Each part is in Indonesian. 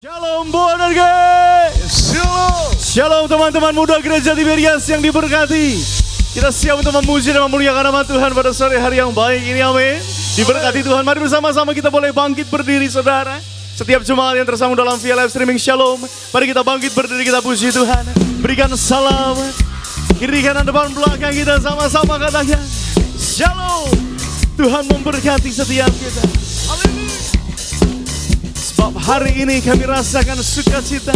Shalom buat guys. Shalom teman-teman muda gereja Tiberias yang diberkati. Kita siap untuk memuji dan memuliakan nama Tuhan pada sore hari yang baik ini, amin. Diberkati Tuhan, mari bersama-sama kita boleh bangkit berdiri saudara. Setiap jemaat yang tersambung dalam via live streaming Shalom, mari kita bangkit berdiri, kita puji Tuhan. Berikan salam, kiri kanan depan belakang kita sama-sama katakan Shalom. Tuhan memberkati setiap kita. Sebab hari ini kami rasakan sukacita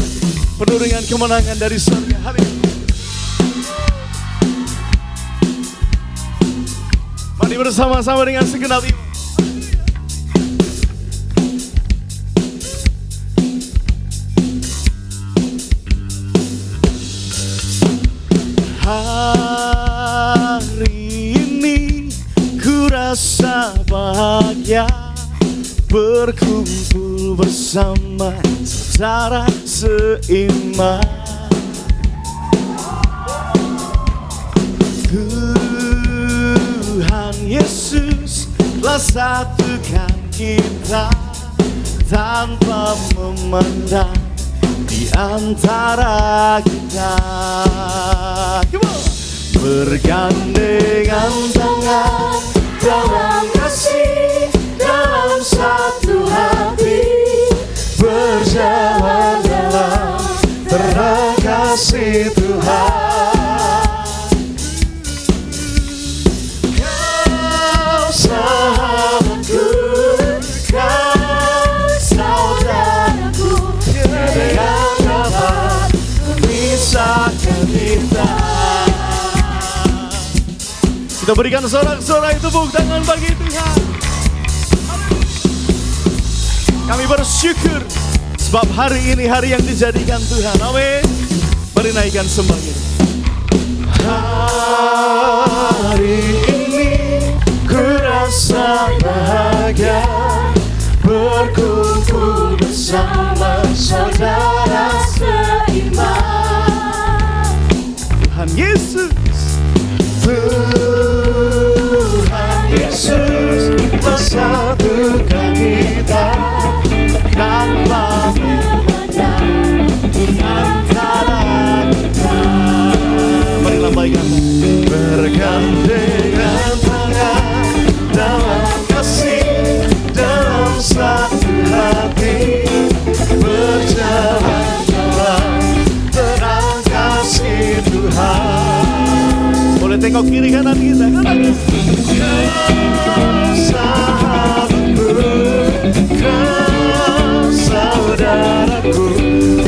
penuh dengan kemenangan dari surga. Hari ini mari bersama-sama dengan segenap iman. Hari ini ku rasa bahagia berkumpul bersama saudara seiman. Tuhan Yesus telah satukan kita tanpa memandang di antara kita. Bergandengan tangan dalam kasih, dalam satu hati, berjalan dalam terang kasih Tuhan. Kau sahabatku, kau saudaraku, tiada yang dapat memisahkan kita. Kita berikan sorak-sorai tepuk tangan bagi Tuhan. Kami bersyukur sebab hari ini hari yang dijadikan Tuhan. Amin. Mari naikkan sembah kita. Hari ini ku rasa bahagia berkumpul bersama saudara seiman. Tuhan Yesus, Tuhan Yesus bersatukan kita tanpa memandang antara kita. Mari lambaikan. Bergandengan tangan dalam kasih, dalam satu hati, berjalan dalam terang kasih Tuhan. Boleh tengok kiri kanan kita, katakan kau sahabatku, kau saudaraku,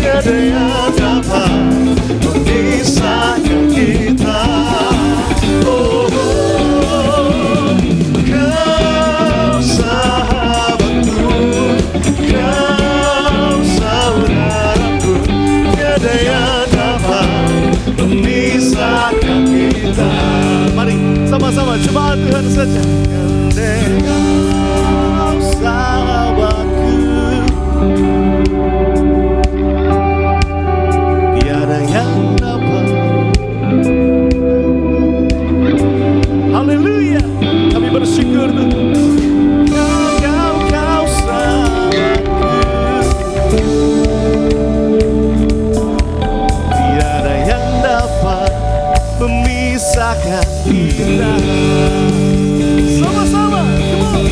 tiada yang dapat memisahkan kita. Oh, kau sahabatku, kau saudaraku, tiada yang dapat memisahkan kita. Mari sama-sama jemaat Tuhan saja. Kau sahabatku, tiada yang dapat. Haleluya, kami bersyukur Tuhan. Kau sahabatku, tiada yang dapat memisahkan kita. Sama-sama, come on.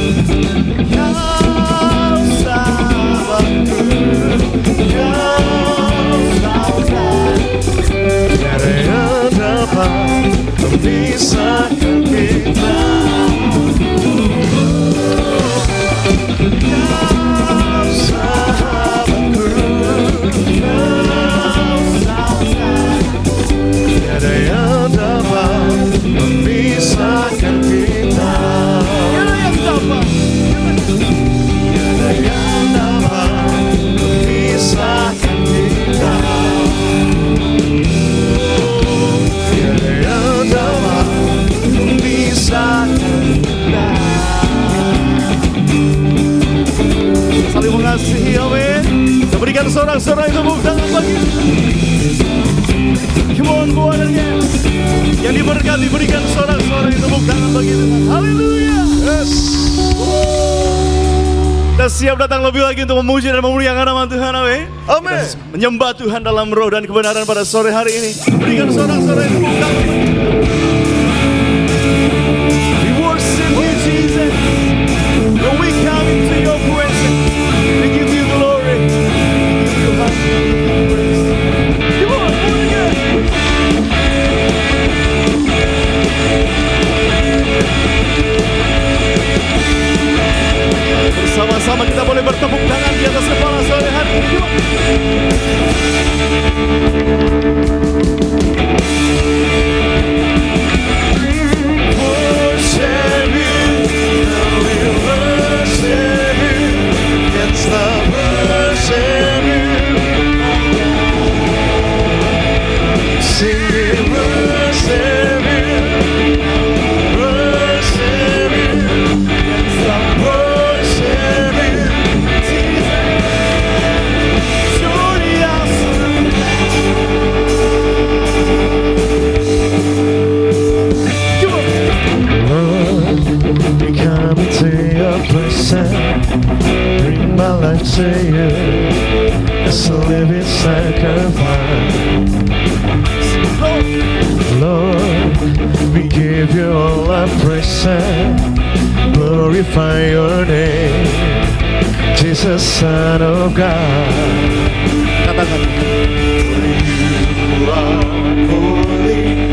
Kau sahabatku, kau saudaraku, tiada yang dapat memisahkan kita. Kau sahabatku, kau saudaraku, tiada yang dapat memisahkan kita. Tiada yang dapat, tiada yang dapat memisahkan kita. Tiada yang dapat memisahkan kita. Saling mengasihi, amin. Kita berikan sorak-sorai tepuk tangan bagi Come on, boy and yes. Yang diberkati berikan sorak-sorai tepuk tangan bagi Tuhan. Haleluya. Yes. Kita siap datang lebih lagi untuk memuji dan memuliakan nama Tuhan. Amin. Amin. Kita menyembah Tuhan dalam roh dan kebenaran pada sore hari ini. Berikan sorak-sorai tepuk tangan. We worship you, Jesus. When we come into your presence, we give you glory. We give you honor. We give you praise. Come on, do it again. Bersama-sama kita boleh bertepuk tangan di atas kepala sore hari ini. Worship you, we worship you, can't stop worship you. Sing it, worship you, worship you, can't stop worship you. Bring my life to you as a living sacrifice. Lord, we give you all our praise and glorify your name, Jesus, Son of God. Katakan, you are holy,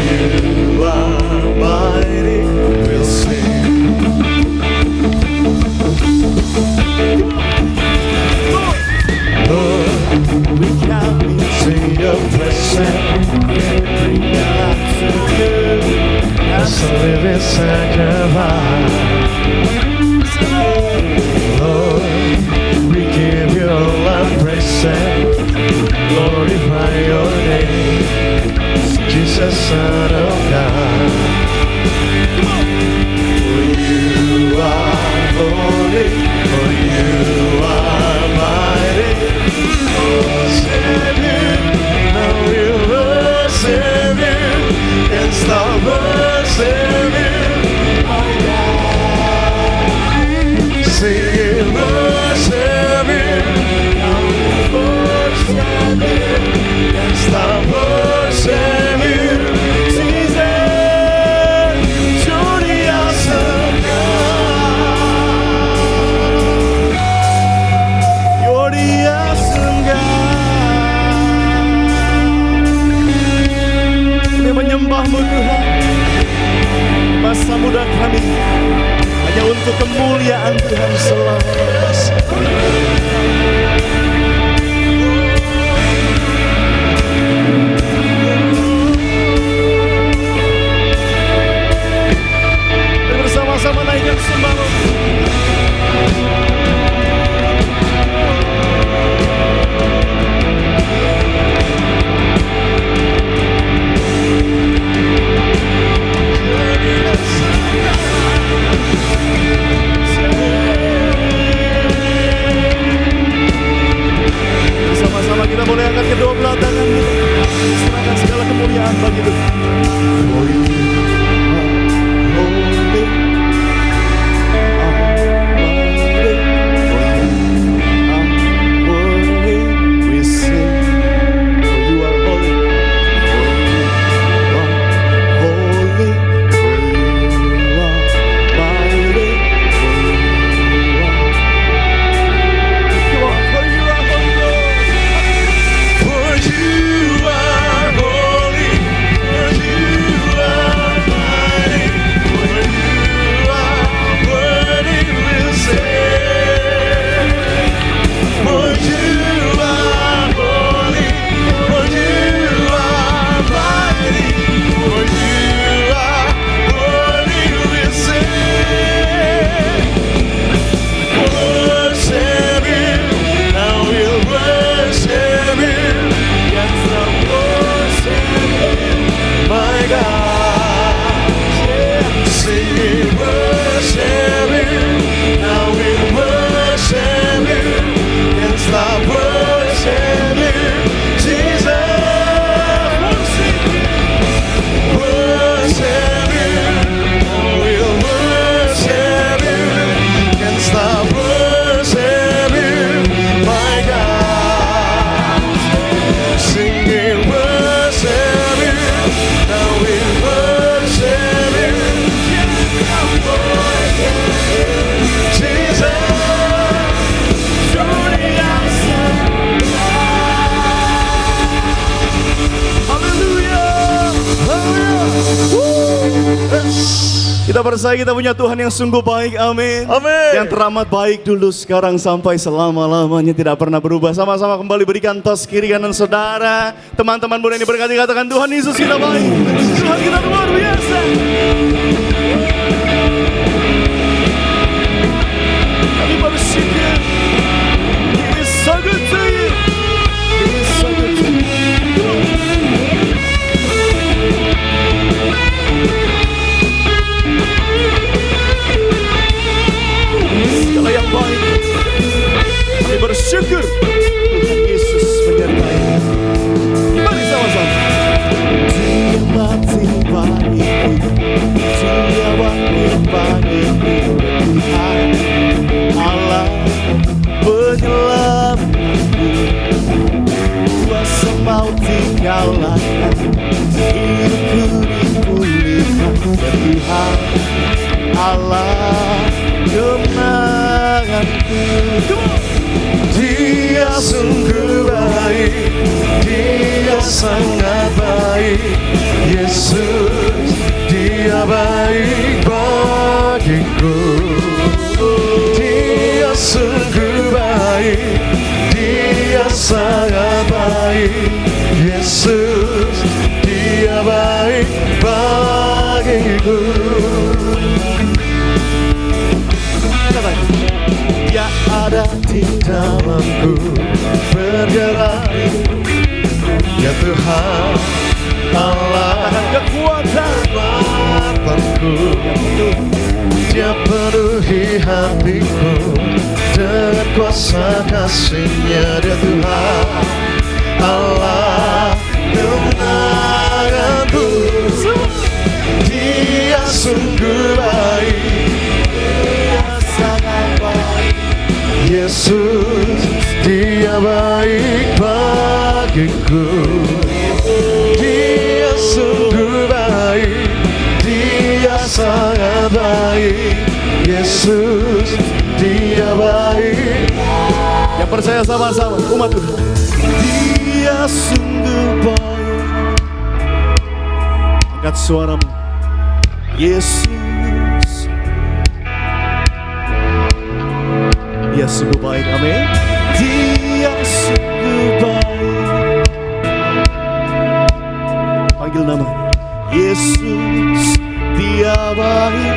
you are mighty, we'll sing. We come into your presence, bring our life to you as a living sacrifice. Lord, we give you all our praise and glorify your name, Jesus, Son of God. For you are holy, for you are mighty. Worship you, now we worship you, can't stop worship you. Sing it, worship you, now we worship you, can't stop worship you. Jesus, you're the awesome God. You're the awesome kami menyembahmu Tuhan. Masa muda kami hanya untuk kemuliaan Tuhan selamanya. Dan bersama-sama naikkan sembahmu. Kita percaya kita punya Tuhan yang sungguh baik, amin. Amin. Yang teramat baik dulu, sekarang sampai selama-lamanya, tidak pernah berubah. Sama-sama kembali berikan tos kiri kanan saudara. Teman-teman muda ini berkati, katakan Tuhan Yesus kita baik, Tuhan kita luar biasa. Kami bersyukur. He is so good to you. He is so good to you. Segala yang baik, kami bersyukur Tuhan Yesus menyertai. Mari sama-sama. Dia mati bagiku, Dia mati bagiku, Tuhan Allah penyelamatku. Kuasa maut dikalahkan, hidupku dipulihkan, Tuhan Allah kemenanganku. Dia sungguh baik, Dia sangat baik. Yesus, Dia baik bagiku. Dia sungguh baik, Dia sangat baik. Yesus, Dia baik bagiku. Dia ada di dalamku, bergerak, ya Tuhan Allah kekuatanku. Dia penuhi hatiku dengan kuasa kasih-Nya. Dia Tuhan Allah kemenanganku. Dia sungguh baik, Yesus, Dia baik bagiku. Dia sungguh baik, Dia sangat baik. Yesus, Dia baik. Yang percaya sama-sama, umat Tuhan. Dia sungguh baik. Angkat suaramu. Yesus, Dia sungguh baik, amin. Dia sungguh baik. Panggil nama Yesus, Dia baik.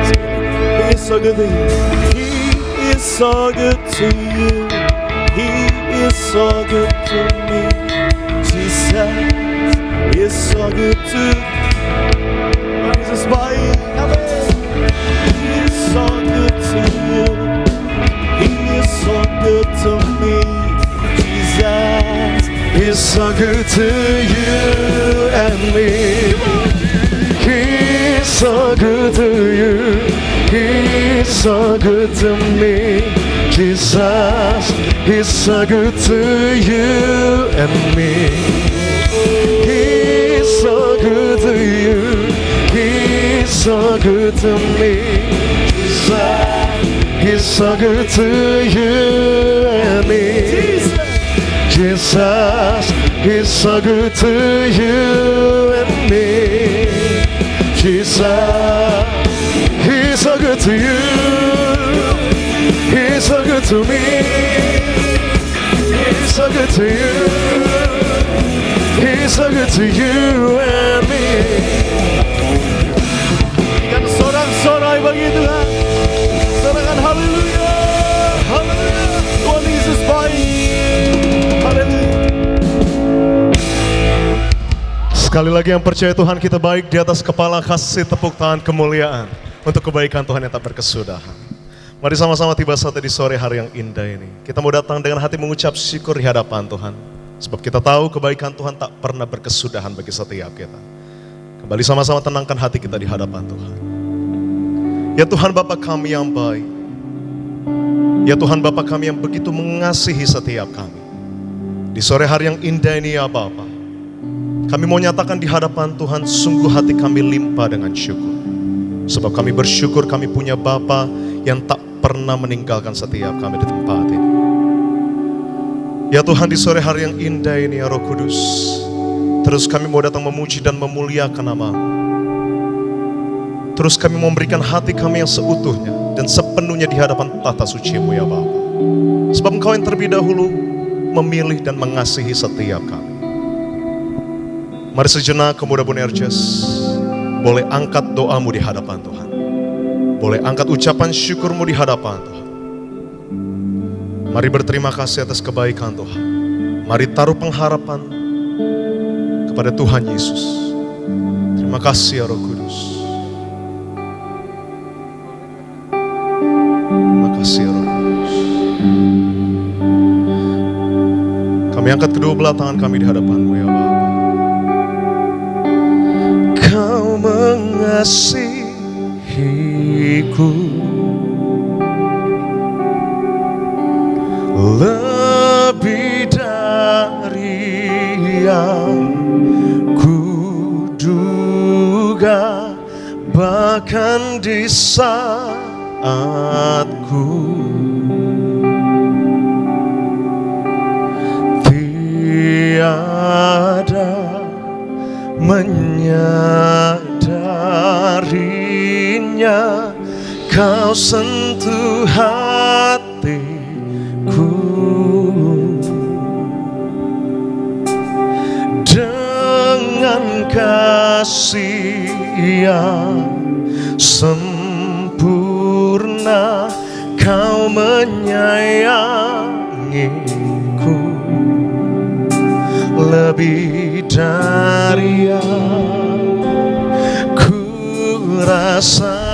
He is so good to you. He is so good to you. He is so good to me. Jesus is so good to you. Jesus baik, amin. He is so good to you. He is so good to me. Jesus is so good to you and me. He is so good to you. He is so good to me. Jesus is so good to you and me. He is so good to you. He is so good to me. Jesus is so good to you and me. Jesus is so good to you and me. Jesus, He's so good to you. He's so good to me. He's so good to you. He's so good to you and me. Berikan sorak-sorai bagi Tuhan. Sorakan haleluya, haleluya. Tuhan Yesus baik. Haleluya. Sekali lagi yang percaya Tuhan kita baik, di atas kepala kasih tepuk tangan kemuliaan untuk kebaikan Tuhan yang tak berkesudahan. Mari sama-sama tiba saatnya di sore hari yang indah ini. Kita mau datang dengan hati mengucap syukur di hadapan Tuhan. Sebab kita tahu kebaikan Tuhan tak pernah berkesudahan bagi setiap kita. Kembali sama-sama tenangkan hati kita di hadapan Tuhan. Ya Tuhan Bapa kami yang baik. Ya Tuhan Bapa kami yang begitu mengasihi setiap kami. Di sore hari yang indah ini ya Bapa, kami mau nyatakan di hadapan Tuhan, sungguh hati kami limpah dengan syukur. Sebab kami bersyukur kami punya Bapa yang tak pernah meninggalkan setiap kami di tempat ini. Ya Tuhan, di sore hari yang indah ini ya Roh Kudus, terus kami mau datang memuji dan memuliakan nama-Mu. Terus kami memberikan hati kami yang seutuhnya dan sepenuhnya di hadapan tata suci-Mu ya Bapa. Sebab Engkau yang terlebih dahulu memilih dan mengasihi setiap kami. Mari sejenak Pemuda Bonerges boleh angkat doamu di hadapan Tuhan. Boleh angkat ucapan syukurmu di hadapan Tuhan. Mari berterima kasih atas kebaikan Tuhan. Mari taruh pengharapan kepada Tuhan Yesus. Terima kasih ya Roh Kudus. Terima kasih ya Roh Kudus. Kami angkat kedua belah tangan kami di hadapan-Mu ya Bapa. Kau mengasihiku lebih dari yang kuduga, bahkan di saat ku tiada menyadarinya, Kau sentuh hatiku dengan kasih yang sempurna. Kau menyayangiku lebih dari yang ku rasa.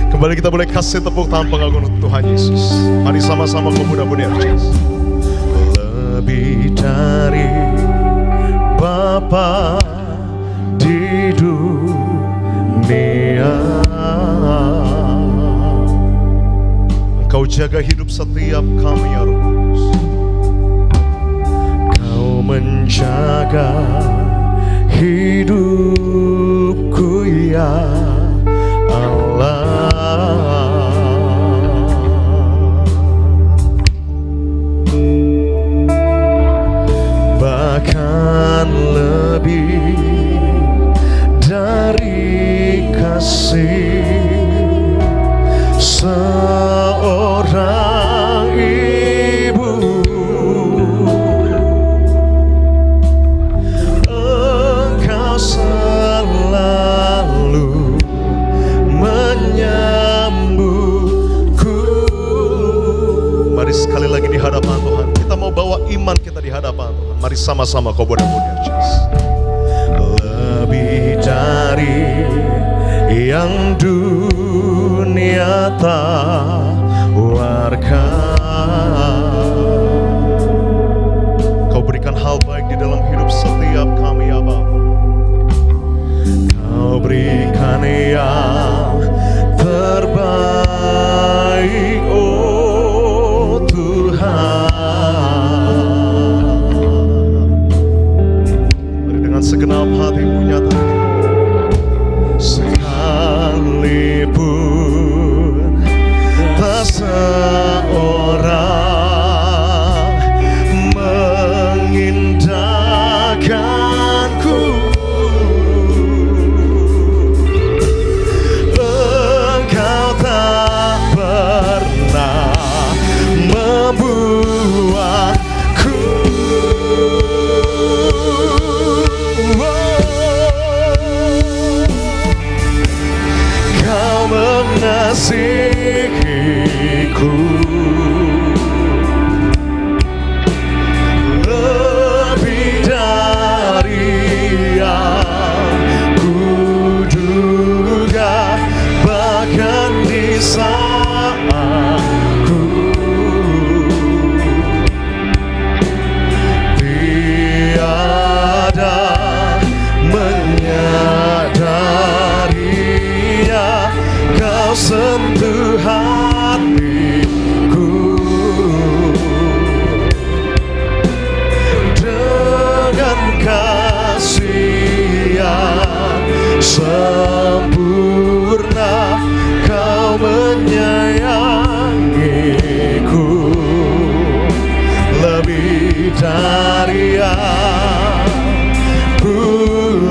Kembali kita boleh kasih tepuk tangan pengagungan untuk Tuhan Yesus. Mari sama-sama Pemuda Bonerges. Lebih dari Bapa di dunia, Engkau jaga hidup setiap kami ya Roh Kudus. Kau menjaga hidupku ya Allah. Bahkan lebih dari kasih seorang ibu, Engkau selalu menyambutku. Mari sekali lagi di hadapan Tuhan, kita mau bawa iman kita di hadapan Tuhan. Mari sama-sama kau Bonerges. Lebih dari yang dunia tawarkan, Kau berikan hal baik di dalam hidup setiap kami ya Bapa. Kau berikan yang terbaik, oh Tuhan. Segenap hatimu nyatakan, sekalipun tak seorang mengindahkanku, Engkau tak pernah membuatku. Kau mengasihiku lebih dari yang kuduga, bahkan di saat ku tiada menyadarinya, Kau sentuh hatiku dengan kasih yang sempurna. Kau menyayangiku lebih dari yang ku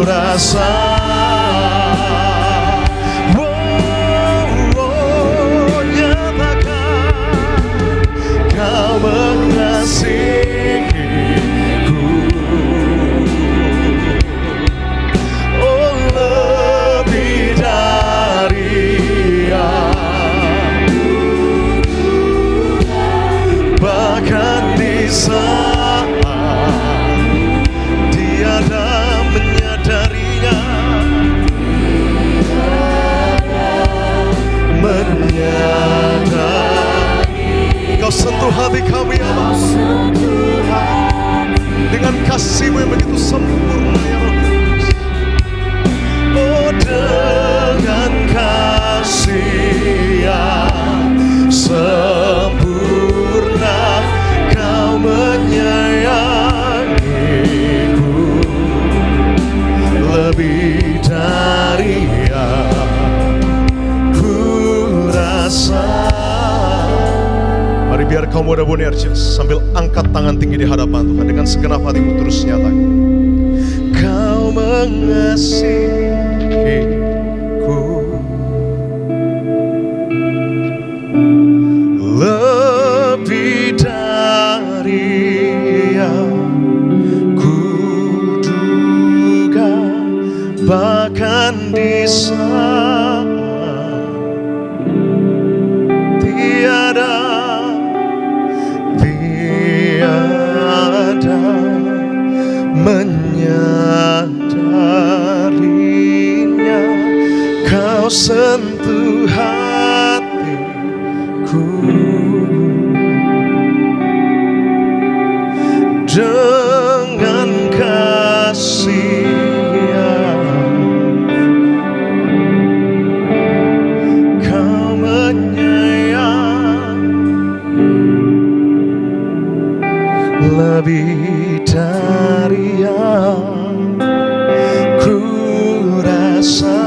rasa. Engkau muda Bonerges, sambil angkat tangan tinggi di hadapan Tuhan dengan segenap hatimu terus nyatakan, Kau mengasihiku lebih dari yang kuduga, bahkan di saat tiada menyadarinya, Kau sentuh hatiku dengan kasih yang Kau menyayang lebih dari yang ku rasa.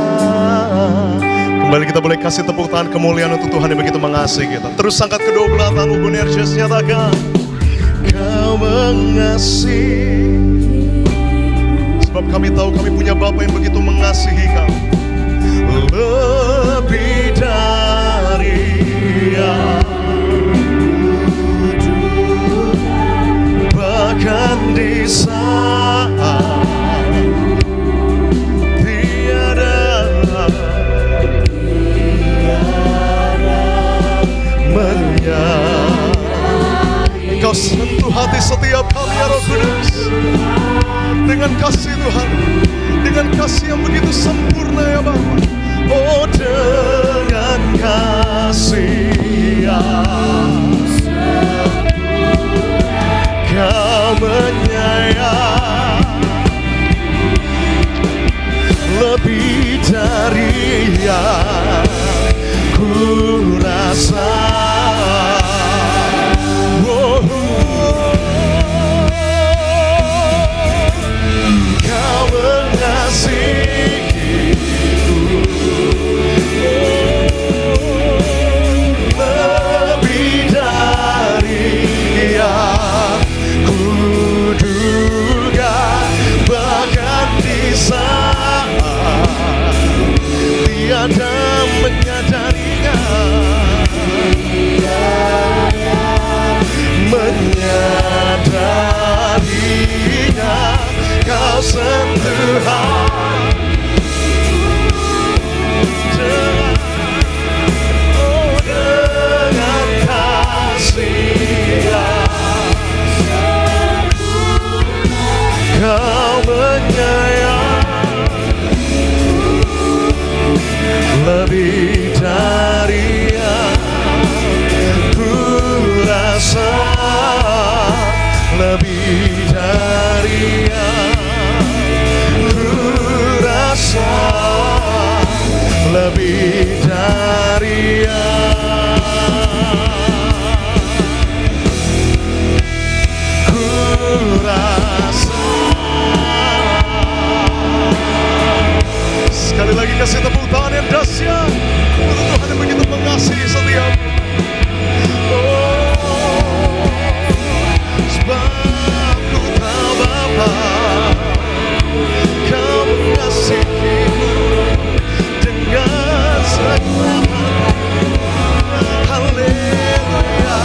Kembali kita boleh kasih tepuk tangan kemuliaan untuk Tuhan yang begitu mengasihi kita. Terus angkat kedua belah tangan Bonerges, nyatakan, Kau mengasihi. Sebab kami tahu kami punya Bapa yang begitu mengasihi kami, lebih dari yang bahkan di saat tiada Engkau sentuh hati setiap kami ya Roh Kudus, dengan kasih Tuhan, dengan kasih yang begitu sempurna ya Bapa. Oh, dengan kasih yang Kau menyayang lebih dari yang ku rasa. Kau mengasihiku lebih dari yang kuduga, bahkan di saat tiada menyadarinya, Kau sentuh dengan kasih yang Kau menyayang lebih dari yang ku rasa, lebih dari yang ku rasa, lebih dari yang ku rasa. Sekali lagi kasih tepuk tangan yang dahsyat untuk Tuhan yang begitu mengasihi setiap. Sebab ku tahu Bapa, Kau mengasihiku dengan segenap hati. Haleluya,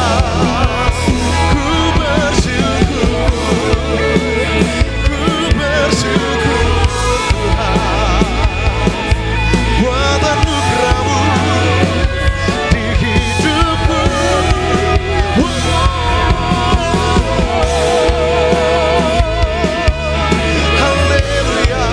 ku bersyukur Tuhan buat anugerah-Mu di hidupku. Haleluya,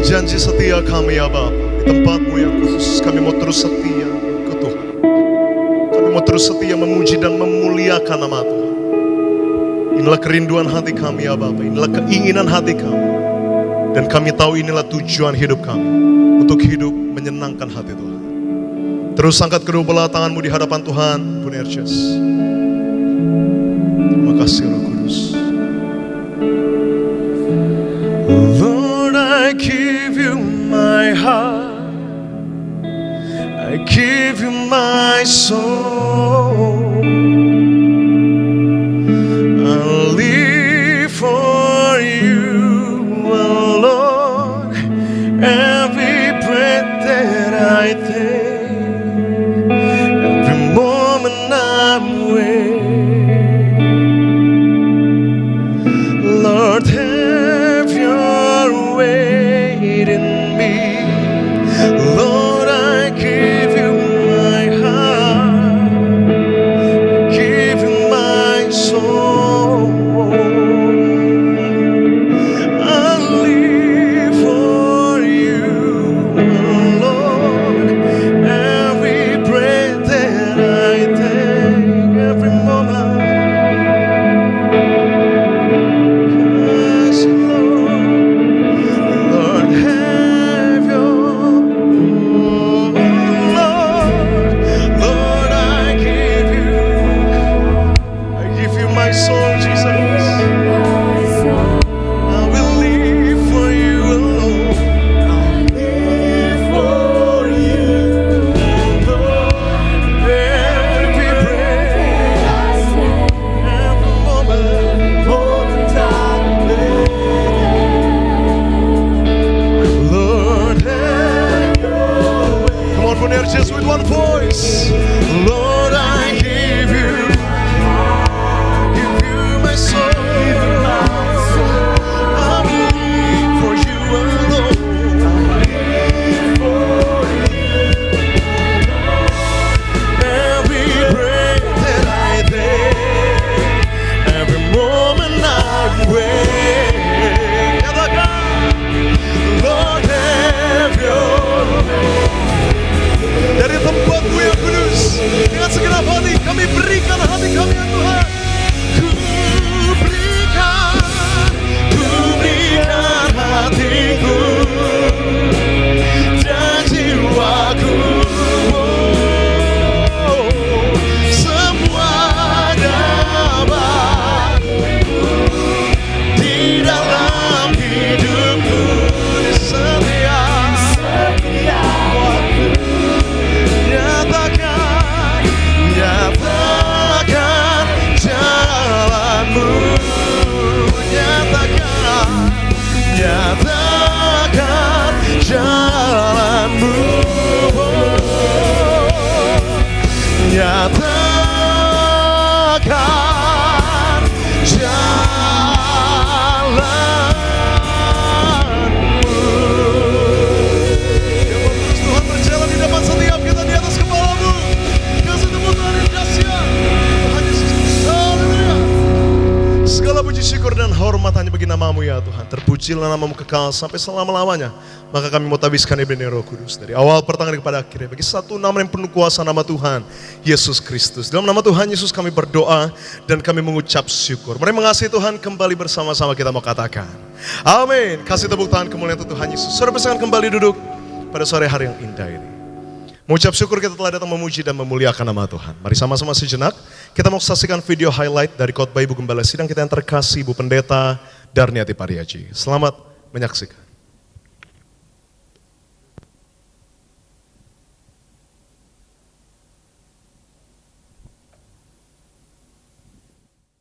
janji setia kami ya Bapa, di tempatmu yang khusus kami mau terus setia ke Tuhan. Kami mau terus setia memuji dan memuliakan nama Tuhan. Inilah kerinduan hati kami ya Bapa, inilah keinginan hati kami. Dan kami tahu inilah tujuan hidup kami, untuk hidup menyenangkan hati Tuhan. Terus angkat kedua belah tanganmu di hadapan Tuhan, Bunerjes. Terima kasih Roh Kudus. Lord, I give you my heart, I give you my soul. I live for you, oh Lord. Every breath that I take, every moment I'm awake, Lord, have your way in me. Lord, I give you my heart, I give you my soul. I live for you, Lord. Every breath that I take, every moment. Yes, Lord, have your Lord, I give you my soul, Jesus. I will live for you alone. I live for you, Lord. Every breath, every moment, Lord, have your way. Come on, Bunerjes, with one voice. Lord, I give you my soul. I live for you alone. Every breath that I take, every moment I'm awake. Lord, have your way. Dari tempatmu yang kudus, dengan segenap hati kami berikan hati kami ya Tuhan. Ku berikan hatiku dan jiwaku, semua dapat di dalam hidupku di setiap waktu. Nyatakan jalanmu, nyatakan jalanmu, nyatakan jalanmu. Tuhan berjalan di depan setiap kita di atas kepalamu. Kasih tepuk tangan yang dahsyat. Tuhan Yesus. Haleluya. Segala puji syukur dan hormat hanya bagi namamu ya Tuhan. Terpujilah namamu kekal sampai selama-lamanya. Maka kami mau tabiskan ibadah Roh Kudus dari awal pertengahan kepada akhirnya bagi satu nama yang penuh kuasa, nama Tuhan Yesus Kristus. Dalam nama Tuhan Yesus kami berdoa dan kami mengucap syukur. Mari mengasihi Tuhan, kembali bersama-sama kita mau katakan amin. Kasih tepuk tangan kemuliaan untuk Tuhan Yesus. Saudara persilakan kembali duduk pada sore hari yang indah ini. Mengucap syukur kita telah datang memuji dan memuliakan nama Tuhan. Mari sama-sama sejenak kita mau saksikan video highlight dari khotbah Ibu Gembala Sidang kita yang terkasih Ibu Pendeta Darniati Pariaji. Selamat menyaksikan.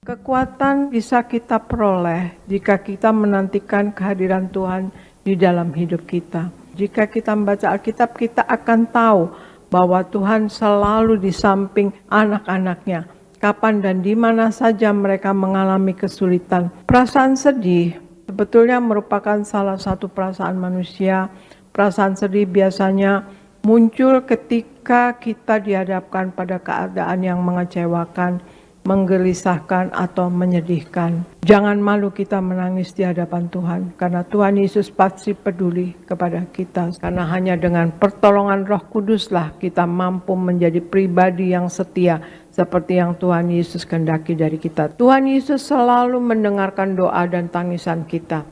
Kekuatan bisa kita peroleh jika kita menantikan kehadiran Tuhan di dalam hidup kita. Jika kita membaca Alkitab, kita akan tahu bahwa Tuhan selalu di samping anak-anaknya. Kapan dan di mana saja mereka mengalami kesulitan. Perasaan sedih sebetulnya merupakan salah satu perasaan manusia. Perasaan sedih biasanya muncul ketika kita dihadapkan pada keadaan yang mengecewakan. menggelisahkan atau menyedihkan. Jangan malu kita menangis di hadapan Tuhan, karena Tuhan Yesus pasti peduli kepada kita. Karena hanya dengan pertolongan Roh Kuduslah kita mampu menjadi pribadi yang setia, seperti yang Tuhan Yesus kehendaki dari kita. Tuhan Yesus selalu mendengarkan doa dan tangisan kita.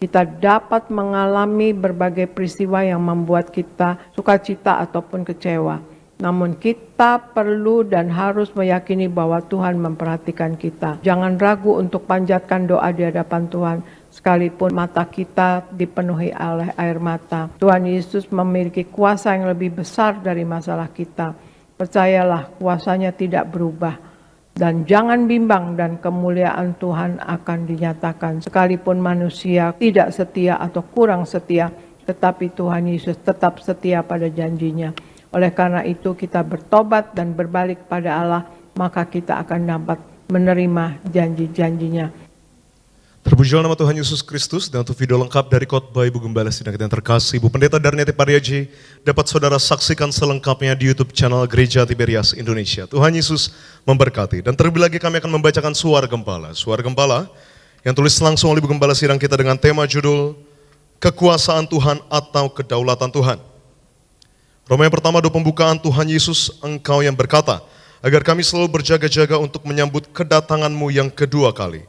Kita dapat mengalami berbagai peristiwa yang membuat kita sukacita ataupun kecewa. Namun kita perlu dan harus meyakini bahwa Tuhan memperhatikan kita. Jangan ragu untuk panjatkan doa di hadapan Tuhan, sekalipun mata kita dipenuhi oleh air mata. Tuhan Yesus memiliki kuasa yang lebih besar dari masalah kita. Percayalah, kuasanya tidak berubah. Dan jangan bimbang, dan kemuliaan Tuhan akan dinyatakan. Sekalipun manusia tidak setia atau kurang setia, tetapi Tuhan Yesus tetap setia pada janjinya. Oleh karena itu kita bertobat dan berbalik pada Allah, maka kita akan dapat menerima janji-janjinya. Terpujilah nama Tuhan Yesus Kristus. Dan untuk video lengkap dari khotbah Ibu Gembala Sidang yang terkasih, Ibu Pendeta Darniati Pariaji, dapat saudara saksikan selengkapnya di YouTube channel Gereja Tiberias Indonesia. Tuhan Yesus memberkati. Dan terlebih lagi kami akan membacakan Suara Gembala. Suara Gembala yang tulis langsung oleh Ibu Gembala Sidang kita dengan tema judul Kekuasaan Tuhan atau Kedaulatan Tuhan. Roma yang pertama, doa pembukaan. Tuhan Yesus, Engkau yang berkata, agar kami selalu berjaga-jaga untuk menyambut kedatangan-Mu yang kedua kali.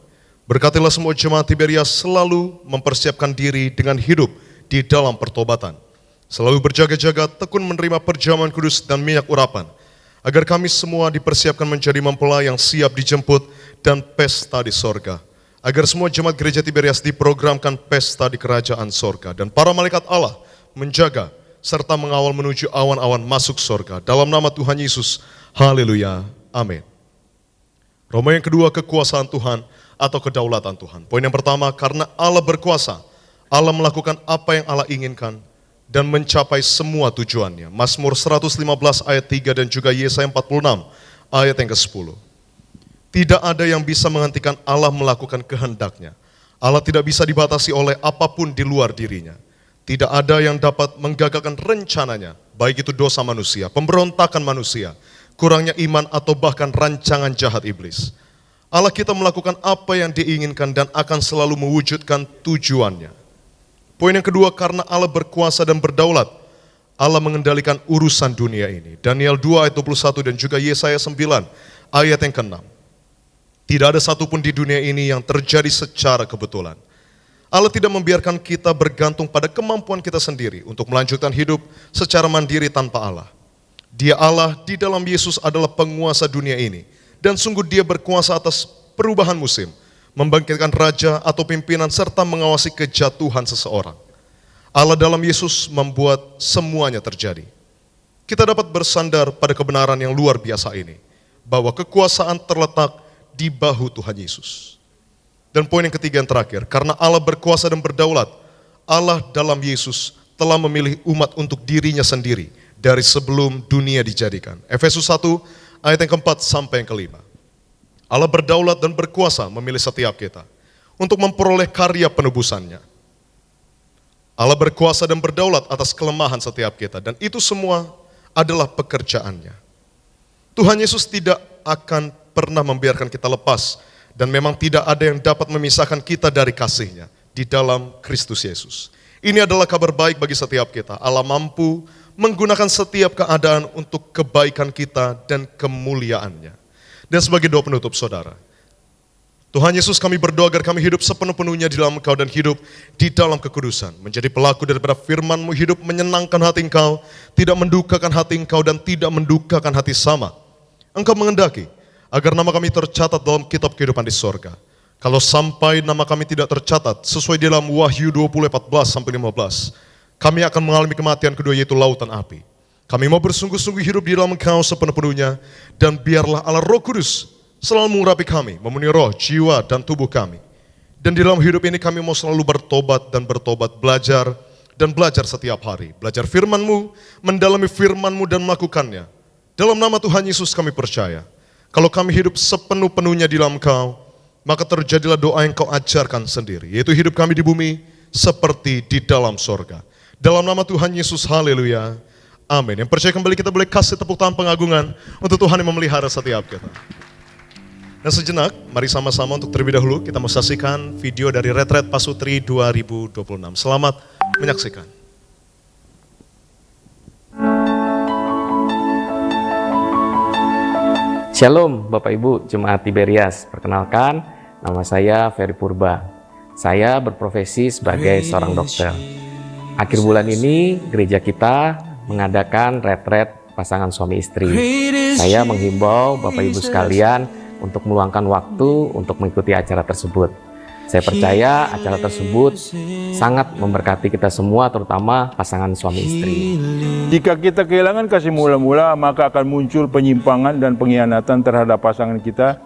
Berkatilah semua jemaat Tiberias selalu mempersiapkan diri dengan hidup di dalam pertobatan. Selalu berjaga-jaga, tekun menerima perjamuan kudus dan minyak urapan. Agar kami semua dipersiapkan menjadi mempelai yang siap dijemput dan pesta di sorga. Agar semua jemaat gereja Tiberias diprogramkan pesta di kerajaan sorga. Dan para malaikat Allah menjaga serta mengawal menuju awan-awan masuk sorga. Dalam nama Tuhan Yesus, haleluya, amin. Roma yang kedua, kekuasaan Tuhan atau kedaulatan Tuhan. Poin yang pertama, karena Allah berkuasa, Allah melakukan apa yang Allah inginkan dan mencapai semua tujuannya. Mazmur 115 ayat 3 dan juga Yesaya 46 ayat yang ke-10. Tidak ada yang bisa menghentikan Allah melakukan kehendaknya. Allah tidak bisa dibatasi oleh apapun di luar dirinya. Tidak ada yang dapat menggagalkan rencananya, baik itu dosa manusia, pemberontakan manusia, kurangnya iman atau bahkan rancangan jahat iblis. Allah kita melakukan apa yang diinginkan dan akan selalu mewujudkan tujuannya. Poin yang kedua, karena Allah berkuasa dan berdaulat, Allah mengendalikan urusan dunia ini. Daniel 2 ayat 21 dan juga Yesaya 9 ayat yang ke-6. Tidak ada satupun di dunia ini yang terjadi secara kebetulan. Allah tidak membiarkan kita bergantung pada kemampuan kita sendiri untuk melanjutkan hidup secara mandiri tanpa Allah. Dia Allah di dalam Yesus adalah penguasa dunia ini. Dan sungguh Dia berkuasa atas perubahan musim, membangkitkan raja atau pimpinan serta mengawasi kejatuhan seseorang. Allah dalam Yesus membuat semuanya terjadi. Kita dapat bersandar pada kebenaran yang luar biasa ini, bahwa kekuasaan terletak di bahu Tuhan Yesus. Dan poin yang ketiga yang terakhir, karena Allah berkuasa dan berdaulat, Allah dalam Yesus telah memilih umat untuk dirinya sendiri dari sebelum dunia dijadikan. Efesus 1 ayat yang keempat sampai yang kelima. Allah berdaulat dan berkuasa memilih setiap kita untuk memperoleh karya penebusannya. Allah berkuasa dan berdaulat atas kelemahan setiap kita, dan itu semua adalah pekerjaannya. Tuhan Yesus tidak akan pernah membiarkan kita lepas, dan memang tidak ada yang dapat memisahkan kita dari kasih-Nya di dalam Kristus Yesus. Ini adalah kabar baik bagi setiap kita. Allah mampu menggunakan setiap keadaan untuk kebaikan kita dan kemuliaan-Nya. Dan sebagai doa penutup saudara, Tuhan Yesus, kami berdoa agar kami hidup sepenuh-penuhnya di dalam Engkau dan hidup di dalam kekudusan. Menjadi pelaku daripada firman-Mu, hidup menyenangkan hati Engkau, tidak mendukakan hati Engkau dan tidak mendukakan hati sama. Engkau mengendaki agar nama kami tercatat dalam kitab kehidupan di sorga. Kalau sampai nama kami tidak tercatat sesuai dalam Wahyu 20:14-15, kami akan mengalami kematian kedua, yaitu lautan api. Kami mau bersungguh-sungguh hidup di dalam Engkau sepenuh-penuhnya, dan biarlah Allah Roh Kudus selalu mengurapi kami, memenuhi roh, jiwa, dan tubuh kami. Dan di dalam hidup ini kami mau selalu bertobat, belajar, dan belajar setiap hari. Belajar firman-Mu, mendalami firman-Mu dan melakukannya. Dalam nama Tuhan Yesus kami percaya. Kalau kami hidup sepenuh-penuhnya di dalam Engkau, maka terjadilah doa yang Kau ajarkan sendiri, yaitu hidup kami di bumi seperti di dalam sorga. Dalam nama Tuhan Yesus, haleluya, amin. Yang percaya kembali kita boleh kasih tepuk tangan pengagungan untuk Tuhan yang memelihara setiap kita. Dan sejenak, mari sama-sama untuk terlebih dahulu kita mau saksikan video dari Retret Pasutri 2026. Selamat menyaksikan. Shalom Bapak Ibu Jemaat Tiberias, perkenalkan nama saya Ferry Purba. Saya berprofesi sebagai seorang dokter. Akhir bulan ini gereja kita mengadakan retret pasangan suami istri. Saya menghimbau Bapak Ibu sekalian untuk meluangkan waktu untuk mengikuti acara tersebut. Saya percaya acara tersebut sangat memberkati kita semua, terutama pasangan suami istri. Jika kita kehilangan kasih mula-mula, maka akan muncul penyimpangan dan pengkhianatan terhadap pasangan kita,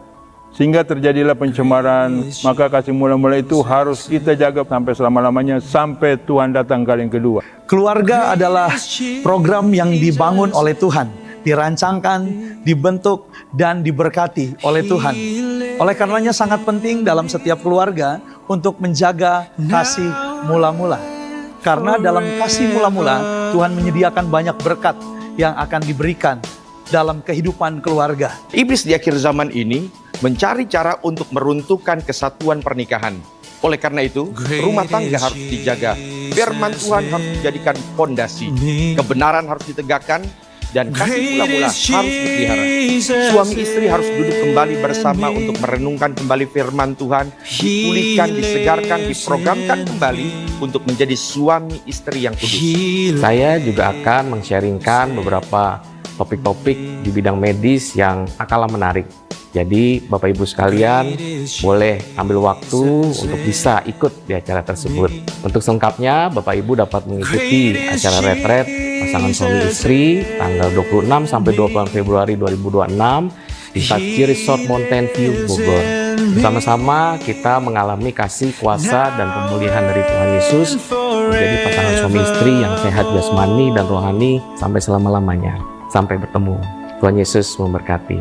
sehingga terjadilah pencemaran. Maka kasih mula-mula itu harus kita jaga sampai selama-lamanya, sampai Tuhan datang kali yang kedua. Keluarga adalah program yang dibangun oleh Tuhan, dirancangkan, dibentuk, dan diberkati oleh Tuhan. Oleh karenanya sangat penting dalam setiap keluarga untuk menjaga kasih mula-mula. Karena dalam kasih mula-mula, Tuhan menyediakan banyak berkat yang akan diberikan dalam kehidupan keluarga. Iblis di akhir zaman ini mencari cara untuk meruntuhkan kesatuan pernikahan. Oleh karena itu, rumah tangga harus dijaga. Firman Tuhan harus dijadikan fondasi. Kebenaran harus ditegakkan. Dan kasih mula-mula harus dipelihara. Suami istri harus duduk kembali bersama untuk merenungkan kembali firman Tuhan, dipulihkan, disegarkan, diprogramkan kembali untuk menjadi suami istri yang kudus. Saya juga akan men-sharingkan beberapa topik-topik di bidang medis yang kalah menarik. Jadi Bapak Ibu sekalian boleh ambil waktu untuk bisa ikut di acara tersebut. Untuk selengkapnya Bapak Ibu dapat mengikuti acara retret pasangan suami istri tanggal 26 sampai 28 Februari 2026 di Sachi Resort Mountain View Bogor. Bersama-sama kita mengalami kasih, kuasa, dan pemulihan dari Tuhan Yesus menjadi pasangan suami istri yang sehat jasmani dan rohani sampai selama-lamanya. Sampai bertemu. Tuhan Yesus memberkati.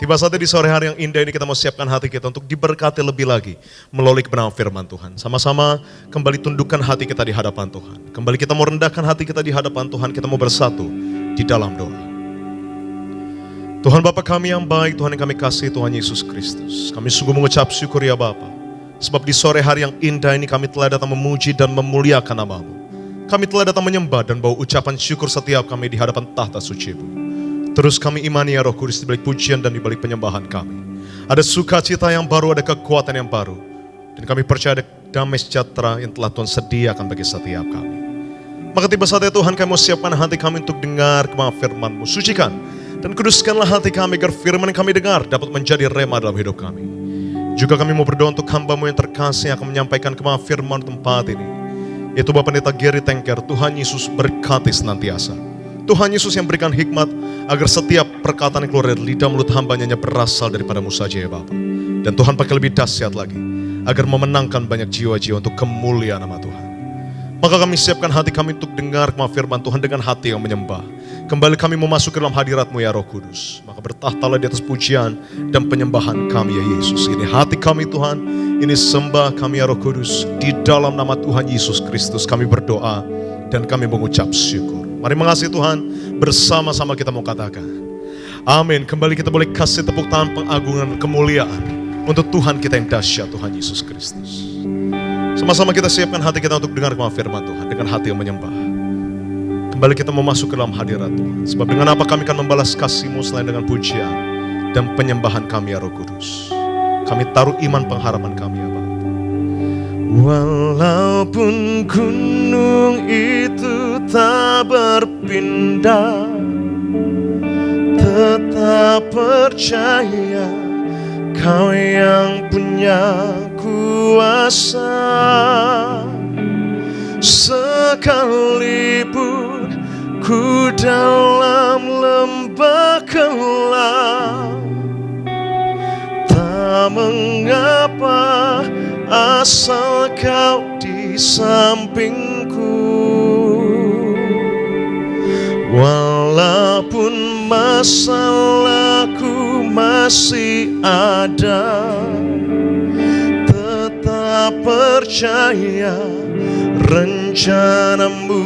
Tiba saatnya di sore hari yang indah ini kita mau siapkan hati kita untuk diberkati lebih lagi melalui kebenaran firman Tuhan. Sama-sama kembali tundukkan hati kita di hadapan Tuhan. Kembali kita mau rendahkan hati kita di hadapan Tuhan. Kita mau bersatu di dalam doa. Tuhan Bapa kami yang baik, Tuhan yang kami kasih, Tuhan Yesus Kristus. Kami sungguh mengucap syukur ya Bapa. Sebab di sore hari yang indah ini kami telah datang memuji dan memuliakan nama-Mu. Kami telah datang menyembah dan bawa ucapan syukur setiap kami di hadapan tahta suci-Mu. Terus kami imani ya Roh Kudus di balik pujian dan di balik penyembahan kami. Ada sukacita yang baru, ada kekuatan yang baru. Dan kami percaya ada damai sejahtera yang telah Tuhan sediakan bagi setiap kami. Maka tiba saatnya Tuhan kami mau siapkan hati kami untuk dengar kebenaran firman-Mu. Sucikan dan kuduskanlah hati kami agar firman yang kami dengar dapat menjadi rema dalam hidup kami. Juga kami mau berdoa untuk hamba-Mu yang terkasih yang akan menyampaikan kebenaran firman tempat ini. Yaitu Bapak Pendeta Gary Tengker. Tuhan Yesus berkati senantiasa. Tuhan Yesus yang berikan hikmat agar setiap perkataan yang keluar dari lidah mulut hamba-Nya berasal daripada-Mu saja ya Bapa. Dan Tuhan pakai lebih dahsyat lagi agar memenangkan banyak jiwa-jiwa untuk kemuliaan nama Tuhan. Maka kami siapkan hati kami untuk dengar firman Tuhan dengan hati yang menyembah. Kembali kami memasuki dalam hadirat-Mu ya Roh Kudus. Maka bertahtalah di atas pujian dan penyembahan kami ya Yesus. Ini hati kami Tuhan, ini sembah kami ya Roh Kudus. Di dalam nama Tuhan Yesus Kristus kami berdoa dan kami mengucap syukur. Mari mengasihi Tuhan, bersama-sama kita mau katakan amin. Kembali kita boleh kasih tepuk tangan pengagungan kemuliaan untuk Tuhan kita yang dahsyat, Tuhan Yesus Kristus. Sama-sama kita siapkan hati kita untuk dengar firman Tuhan dengan hati yang menyembah. Kembali kita memasuki dalam hadirat Tuhan. Sebab dengan apa kami akan membalas kasih-Mu selain dengan pujian dan penyembahan kami ya Roh Kudus. Kami taruh iman pengharapan kami ya Bapa. Walaupun gunung itu tak berpindah, tetap percaya Kau yang punya kuasa. Sekalipun ku dalam lembah gelap, tak mengapa asal Kau di sampingku. Walaupun masalahku masih ada, tetap percaya rencana-Mu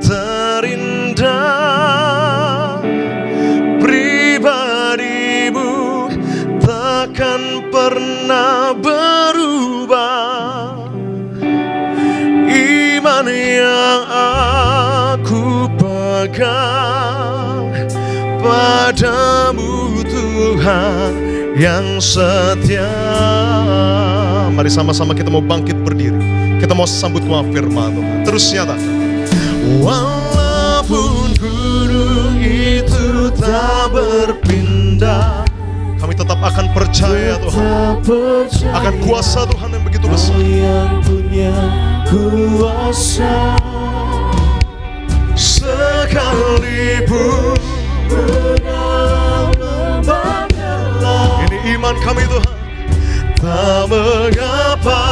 terindah. berpegang padamu Tuhan yang setia. Mari sama-sama kita mau bangkit berdiri. Kita mau sambut firman Tuhan. Terus nyatakan. Walaupun gunung itu tak berpindah, kami tetap akan percaya Tuhan akan kuasa Tuhan yang begitu besar. Yang punya kuasa, Sekalipun ini iman kami Tuhan. Tak mengapa,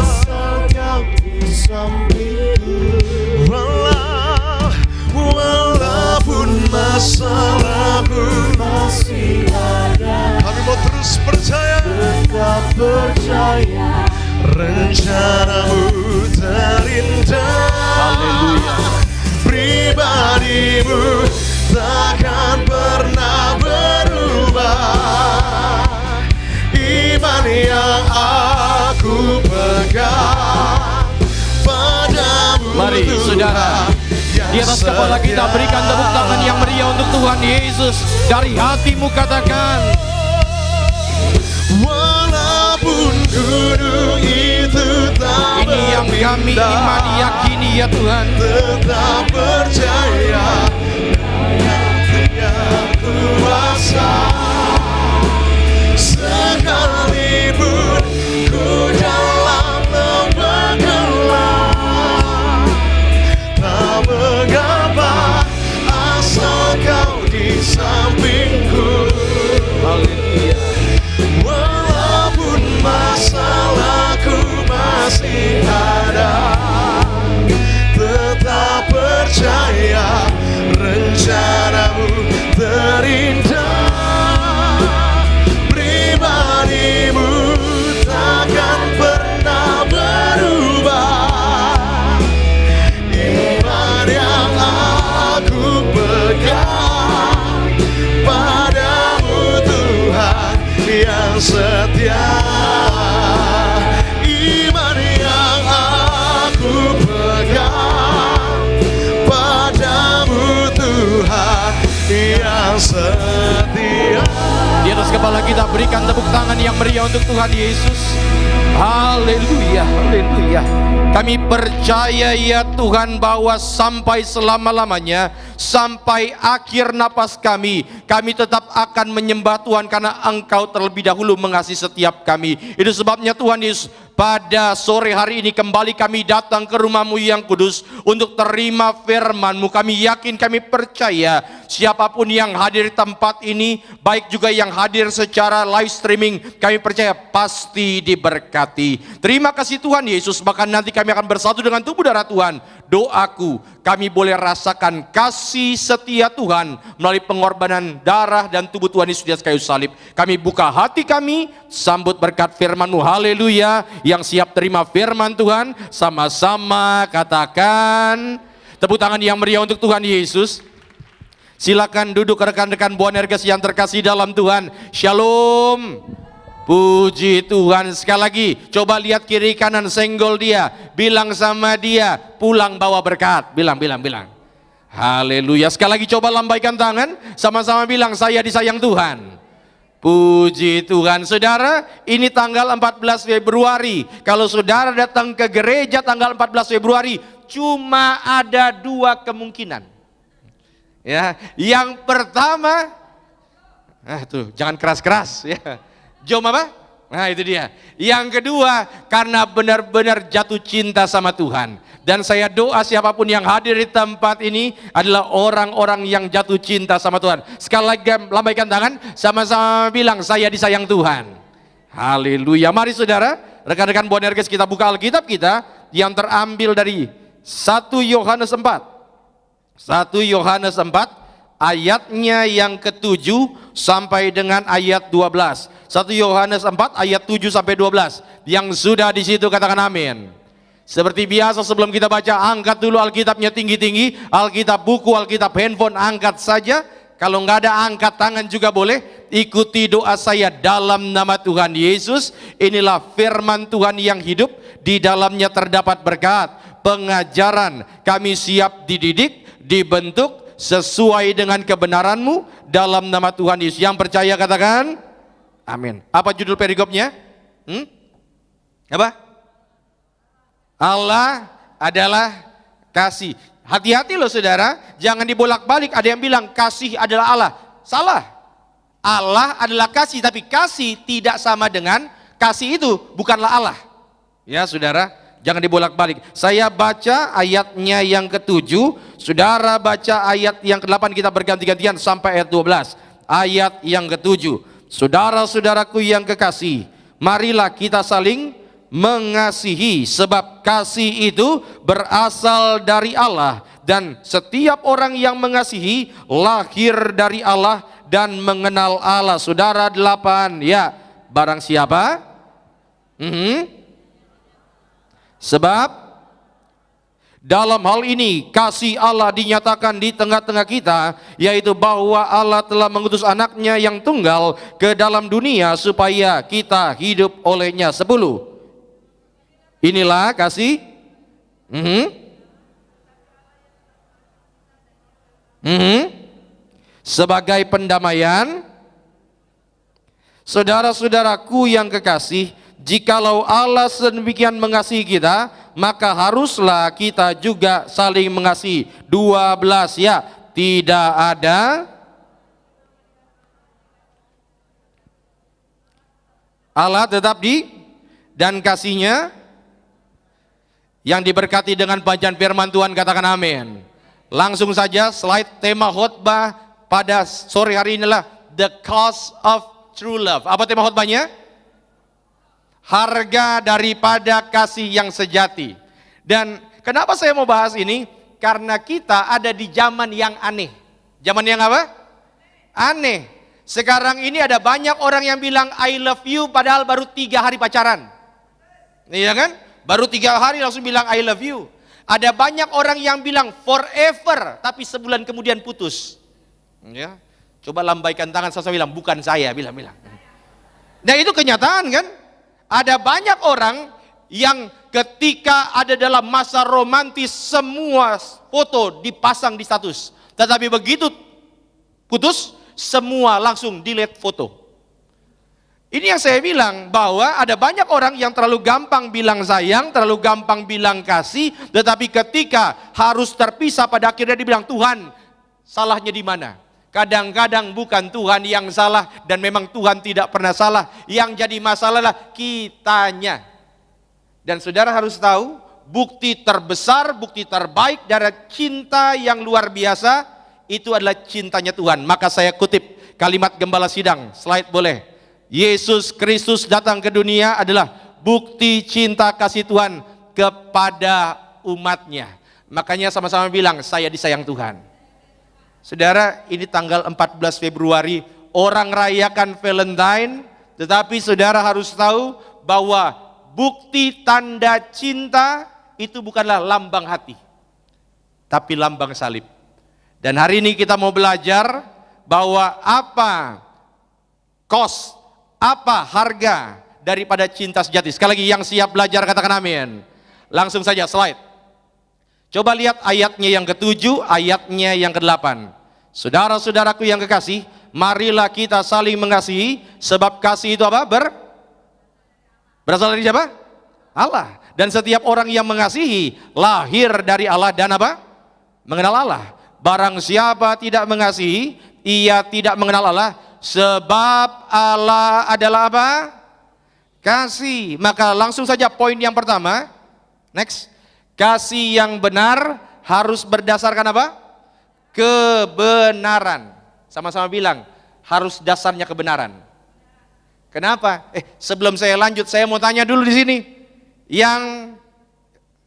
asal Kau di sampingku. Walaupun masalahku Masih ada, kami mau terus percaya. tetap percaya. Rencanamu terindah. Haleluya. Pribadimu takkan pernah berubah. Iman yang aku pegang padamu Mari saudara, di atas kepala kita berikan tepuk tangan yang meriah untuk Tuhan Yesus. Dari hatimu katakan, walaupun gunung itu tak ini yang kami imani yakini ya Tuhan. tetap percaya yang punya kuasa. Sekalipun ku dalam lembah gelap, tak mengapa, asal Kau di sampingku. Haleluya. Walaupun masalahku masih ada, tetap percaya rencanamu terindah. Pribadimu takkan pernah berubah. Iman yang aku pegang padamu Tuhan yang setia. Iman yang aku pegang padamu Tuhan yang setia. Di atas kepala kita berikan tepuk tangan yang meriah untuk Tuhan Yesus. Haleluya, haleluya. Kami percaya ya Tuhan bahwa sampai selama-lamanya, sampai akhir napas kami tetap akan menyembah Tuhan karena Engkau terlebih dahulu mengasihi setiap kami. Itu sebabnya Tuhan Yesus, pada sore hari ini kembali kami datang ke rumah-Mu yang kudus untuk terima firman-Mu. Kami yakin, kami percaya siapapun yang hadir di tempat ini, baik juga yang hadir secara live streaming, kami percaya pasti diberkati. Terima kasih Tuhan Yesus. Bahkan nanti kami akan bersatu dengan tubuh darah Tuhan. Doaku, kami boleh rasakan kasih setia Tuhan melalui pengorbanan darah dan tubuh Tuhan Yesus di atas kayu salib. Kami buka hati kami, sambut berkat firman-Mu. Haleluya. Yang siap terima firman Tuhan, sama-sama katakan tepuk tangan yang meriah untuk Tuhan Yesus. Silakan duduk rekan-rekan Boanerges yang terkasih dalam Tuhan. Shalom. Puji Tuhan. Sekali lagi, coba lihat kiri kanan, senggol dia, bilang sama dia, pulang bawa berkat. Bilang. Haleluya. Sekali lagi coba lambaikan tangan, sama-sama bilang, saya disayang Tuhan. Puji Tuhan. Saudara, ini tanggal 14 Februari. Kalau saudara datang ke gereja tanggal 14 Februari, cuma ada 2 kemungkinan. Ya, yang pertama, tuh jangan keras-keras ya. Jom apa? Nah itu dia. Yang kedua, karena benar-benar jatuh cinta sama Tuhan. Dan saya doa siapapun yang hadir di tempat ini adalah orang-orang yang jatuh cinta sama Tuhan. Sekali lagi lambaikan tangan, sama-sama bilang, saya disayang Tuhan. Haleluya. Mari saudara, rekan-rekan Boanerges, kita buka Alkitab kita yang terambil dari 1 Yohanes 4. 1 Yohanes 4 ayatnya yang ke-7 sampai dengan ayat 12. 1 Yohanes 4 ayat 7 sampai 12. Yang sudah di situ katakan amin. Seperti biasa sebelum kita baca, angkat dulu Alkitabnya tinggi-tinggi. Alkitab buku, Alkitab handphone, angkat saja. Kalau nggak ada, angkat tangan juga boleh. Ikuti doa saya dalam nama Tuhan Yesus. Inilah firman Tuhan yang hidup. Di dalamnya terdapat berkat, pengajaran, kami siap dididik dibentuk sesuai dengan kebenaran-Mu dalam nama Tuhan Yesus. Yang percaya katakan amin. Apa judul perikopnya? Apa? Allah adalah kasih. Hati-hati loh saudara, jangan dibolak-balik. Ada yang bilang kasih adalah Allah. Salah. Allah adalah kasih, tapi kasih tidak sama dengan kasih itu bukanlah Allah. Ya saudara, jangan dibolak-balik. Saya baca ayatnya yang ke-7, saudara baca ayat yang ke-8, kita berganti-gantian sampai ayat 12. Ayat yang ke-7. Saudara-saudaraku yang kekasih, marilah kita saling mengasihi, sebab kasih itu berasal dari Allah, dan setiap orang yang mengasihi lahir dari Allah dan mengenal Allah. Saudara 8, ya, barang siapa? Sebab dalam hal ini kasih Allah dinyatakan di tengah-tengah kita, yaitu bahwa Allah telah mengutus anaknya yang tunggal ke dalam dunia supaya kita hidup olehnya. 10. Inilah kasih. Sebagai pendamaian. Saudara-saudaraku yang kekasih, jikalau Allah sedemikian mengasihi kita, maka haruslah kita juga saling mengasihi. 12, ya, tidak ada Allah tetap dan kasihnya yang diberkati dengan bacaan firman Tuhan, katakan amin. Langsung saja slide tema khotbah pada sore hari inilah The Cost of True Love. Apa tema khotbahnya? Harga daripada kasih yang sejati. Dan kenapa saya mau bahas ini? Karena kita ada di zaman yang aneh. Zaman yang apa? Aneh. Sekarang ini ada banyak orang yang bilang I love you padahal baru 3 hari pacaran. Iya kan? Baru 3 hari langsung bilang I love you. Ada banyak orang yang bilang forever, tapi sebulan kemudian putus. Ya, coba lambaikan tangan, saya bilang bukan saya, bilang. Nah itu kenyataan kan? Ada banyak orang yang ketika ada dalam masa romantis semua foto dipasang di status, tetapi begitu putus semua langsung delete foto. Ini yang saya bilang, bahwa ada banyak orang yang terlalu gampang bilang sayang, terlalu gampang bilang kasih, tetapi ketika harus terpisah pada akhirnya dibilang Tuhan, salahnya di mana? Kadang-kadang bukan Tuhan yang salah, dan memang Tuhan tidak pernah salah. Yang jadi masalah adalah kitanya. Dan saudara harus tahu, bukti terbesar, bukti terbaik dari cinta yang luar biasa, itu adalah cintanya Tuhan. Maka saya kutip kalimat Gembala Sidang, slide boleh. Yesus Kristus datang ke dunia adalah bukti cinta kasih Tuhan kepada umatnya. Makanya sama-sama bilang, saya disayang Tuhan. Saudara, ini tanggal 14 Februari, orang rayakan Valentine, tetapi saudara harus tahu bahwa bukti tanda cinta itu bukanlah lambang hati, tapi lambang salib. Dan hari ini kita mau belajar bahwa apa cost, apa harga daripada cinta sejati. Sekali lagi, yang siap belajar katakan amin. Langsung saja slide. Coba lihat ayatnya yang ke-7, ayatnya yang ke-8. Saudara-saudaraku yang kekasih, marilah kita saling mengasihi, sebab kasih itu apa? Berasal dari siapa? Allah. Dan setiap orang yang mengasihi lahir dari Allah dan apa? Mengenal Allah. Barang siapa tidak mengasihi, ia tidak mengenal Allah. Sebab Allah adalah apa? Kasih. Maka langsung saja poin yang pertama. Next. Kasih yang benar harus berdasarkan apa? Kebenaran. Sama-sama bilang, harus dasarnya kebenaran. Kenapa? Sebelum saya lanjut, saya mau tanya dulu di sini. Yang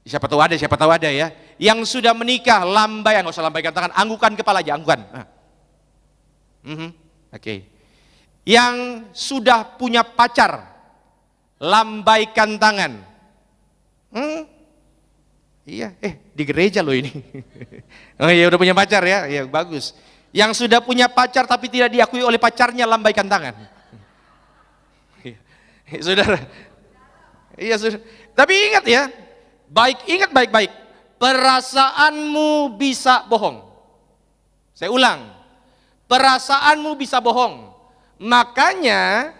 siapa tahu ada ya. Yang sudah menikah, nggak usah lambaikan tangan, anggukan kepala aja, anggukan. Oke. Yang sudah punya pacar, lambaikan tangan. Iya, di gereja loh ini. Oh iya, udah punya pacar ya, ya bagus. Yang sudah punya pacar tapi tidak diakui oleh pacarnya, lambaikan tangan. Saudara. Iya, saudara. Tapi ingat ya, ingat baik-baik. perasaanmu bisa bohong. Saya ulang, perasaanmu bisa bohong. Makanya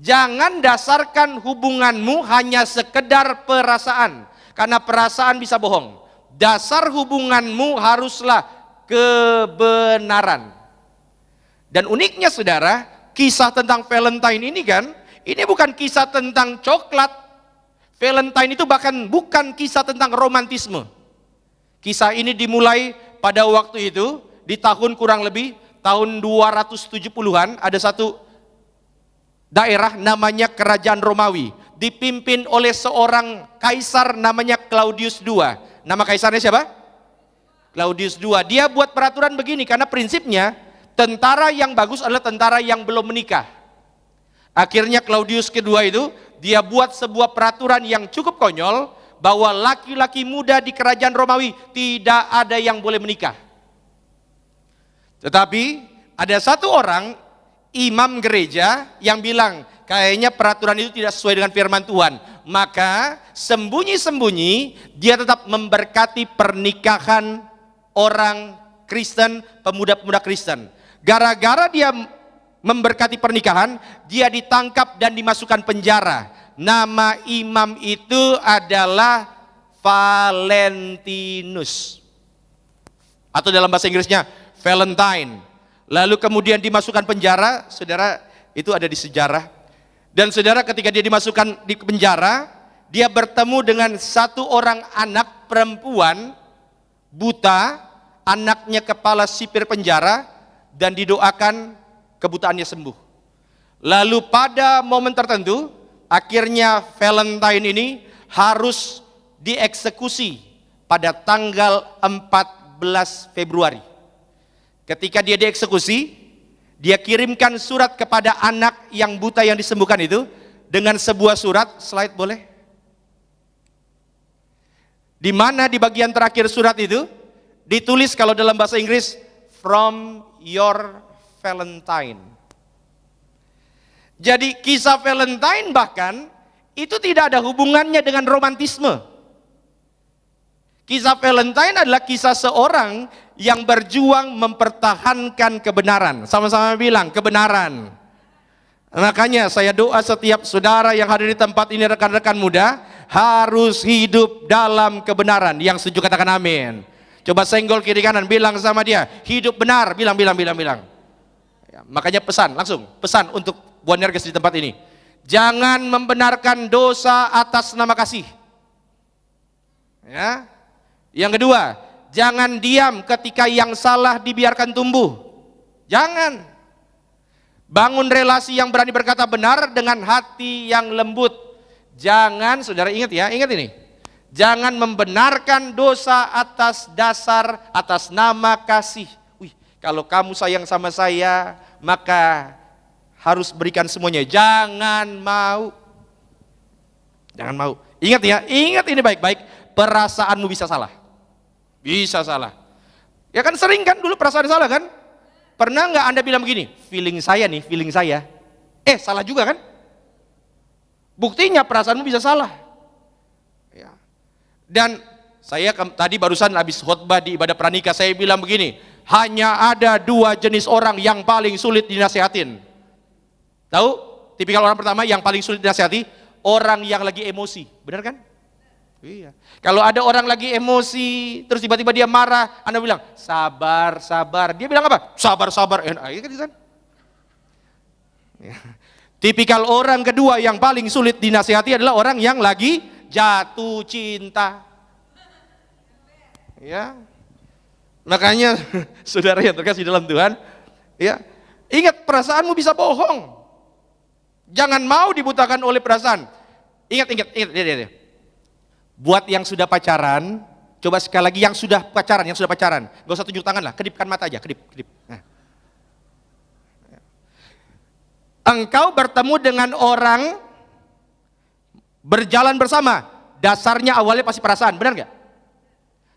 jangan dasarkan hubunganmu hanya sekedar perasaan, karena perasaan bisa bohong. Dasar hubunganmu haruslah kebenaran. Dan uniknya saudara, kisah tentang Valentine ini kan, ini bukan kisah tentang coklat. Valentine itu bahkan bukan kisah tentang romantisme. Kisah ini dimulai pada waktu itu, di tahun kurang lebih tahun 270-an, ada satu daerah namanya Kerajaan Romawi, dipimpin oleh seorang kaisar namanya Claudius II. Nama kaisarnya siapa? Claudius II. Dia buat peraturan begini, karena prinsipnya tentara yang bagus adalah tentara yang belum menikah. Akhirnya Claudius kedua itu, dia buat sebuah peraturan yang cukup konyol, bahwa laki-laki muda di kerajaan Romawi tidak ada yang boleh menikah. Tetapi ada satu orang, imam gereja, yang bilang, kayaknya peraturan itu tidak sesuai dengan firman Tuhan. Maka sembunyi-sembunyi dia tetap memberkati pernikahan orang Kristen, pemuda-pemuda Kristen. Gara-gara dia memberkati pernikahan, dia ditangkap dan dimasukkan penjara. Nama imam itu adalah Valentinus, atau dalam bahasa Inggrisnya Valentine. Lalu kemudian dimasukkan penjara, saudara, itu ada di sejarah. Dan saudara, ketika dia dimasukkan di penjara, dia bertemu dengan satu orang anak perempuan buta, anaknya kepala sipir penjara, dan didoakan kebutaannya sembuh. Lalu pada momen tertentu, akhirnya Valentine ini harus dieksekusi pada tanggal 14 Februari. Ketika dia dieksekusi, dia kirimkan surat kepada anak yang buta yang disembuhkan itu, dengan sebuah surat, slide boleh? Di mana di bagian terakhir surat itu ditulis kalau dalam bahasa Inggris, from your Valentine. Jadi kisah Valentine bahkan itu tidak ada hubungannya dengan romantisme. Kisah Valentine adalah kisah seorang yang berjuang mempertahankan kebenaran. Sama-sama bilang kebenaran. Makanya saya doa setiap saudara yang hadir di tempat ini, rekan-rekan muda, harus hidup dalam kebenaran. Yang setuju katakan amin. Coba senggol kiri kanan, bilang sama dia, hidup benar, bilang. Ya, makanya langsung pesan untuk Boanerges di tempat ini. Jangan membenarkan dosa atas nama kasih. Ya. Yang kedua, jangan diam ketika yang salah dibiarkan tumbuh. Jangan. Bangun relasi yang berani berkata benar dengan hati yang lembut. Jangan, saudara ingat ya, ingat ini. Jangan membenarkan dosa atas nama kasih. Wih, kalau kamu sayang sama saya, maka harus berikan semuanya. Jangan mau. Jangan mau. Ingat ya, ingat ini baik-baik. Perasaanmu bisa salah. Bisa salah. Ya kan sering kan dulu perasaan salah kan? Pernah nggak Anda bilang begini, feeling saya. Salah juga kan? Buktinya perasaanmu bisa salah. Ya. Dan saya tadi barusan habis khotbah di ibadah pranikah, saya bilang begini, hanya ada 2 jenis orang yang paling sulit dinasihatin. Tahu? Tipikal orang pertama yang paling sulit dinasihati, orang yang lagi emosi. Benar kan? Iya. Kalau ada orang lagi emosi, terus tiba-tiba dia marah, Anda bilang, sabar. Dia bilang apa? Sabar. Kan? Ya. Tipikal orang kedua yang paling sulit dinasihati adalah orang yang lagi jatuh cinta. Ya. Makanya saudara yang terkasih dalam Tuhan, ya, ingat perasaanmu bisa bohong. Jangan mau dibutakan oleh perasaan. Ingat. Buat yang sudah pacaran, coba sekali lagi yang sudah pacaran, gak usah tunjuk tangan lah, kedipkan mata aja, kedip. Nah. Engkau bertemu dengan orang, berjalan bersama, dasarnya awalnya pasti perasaan, benar gak?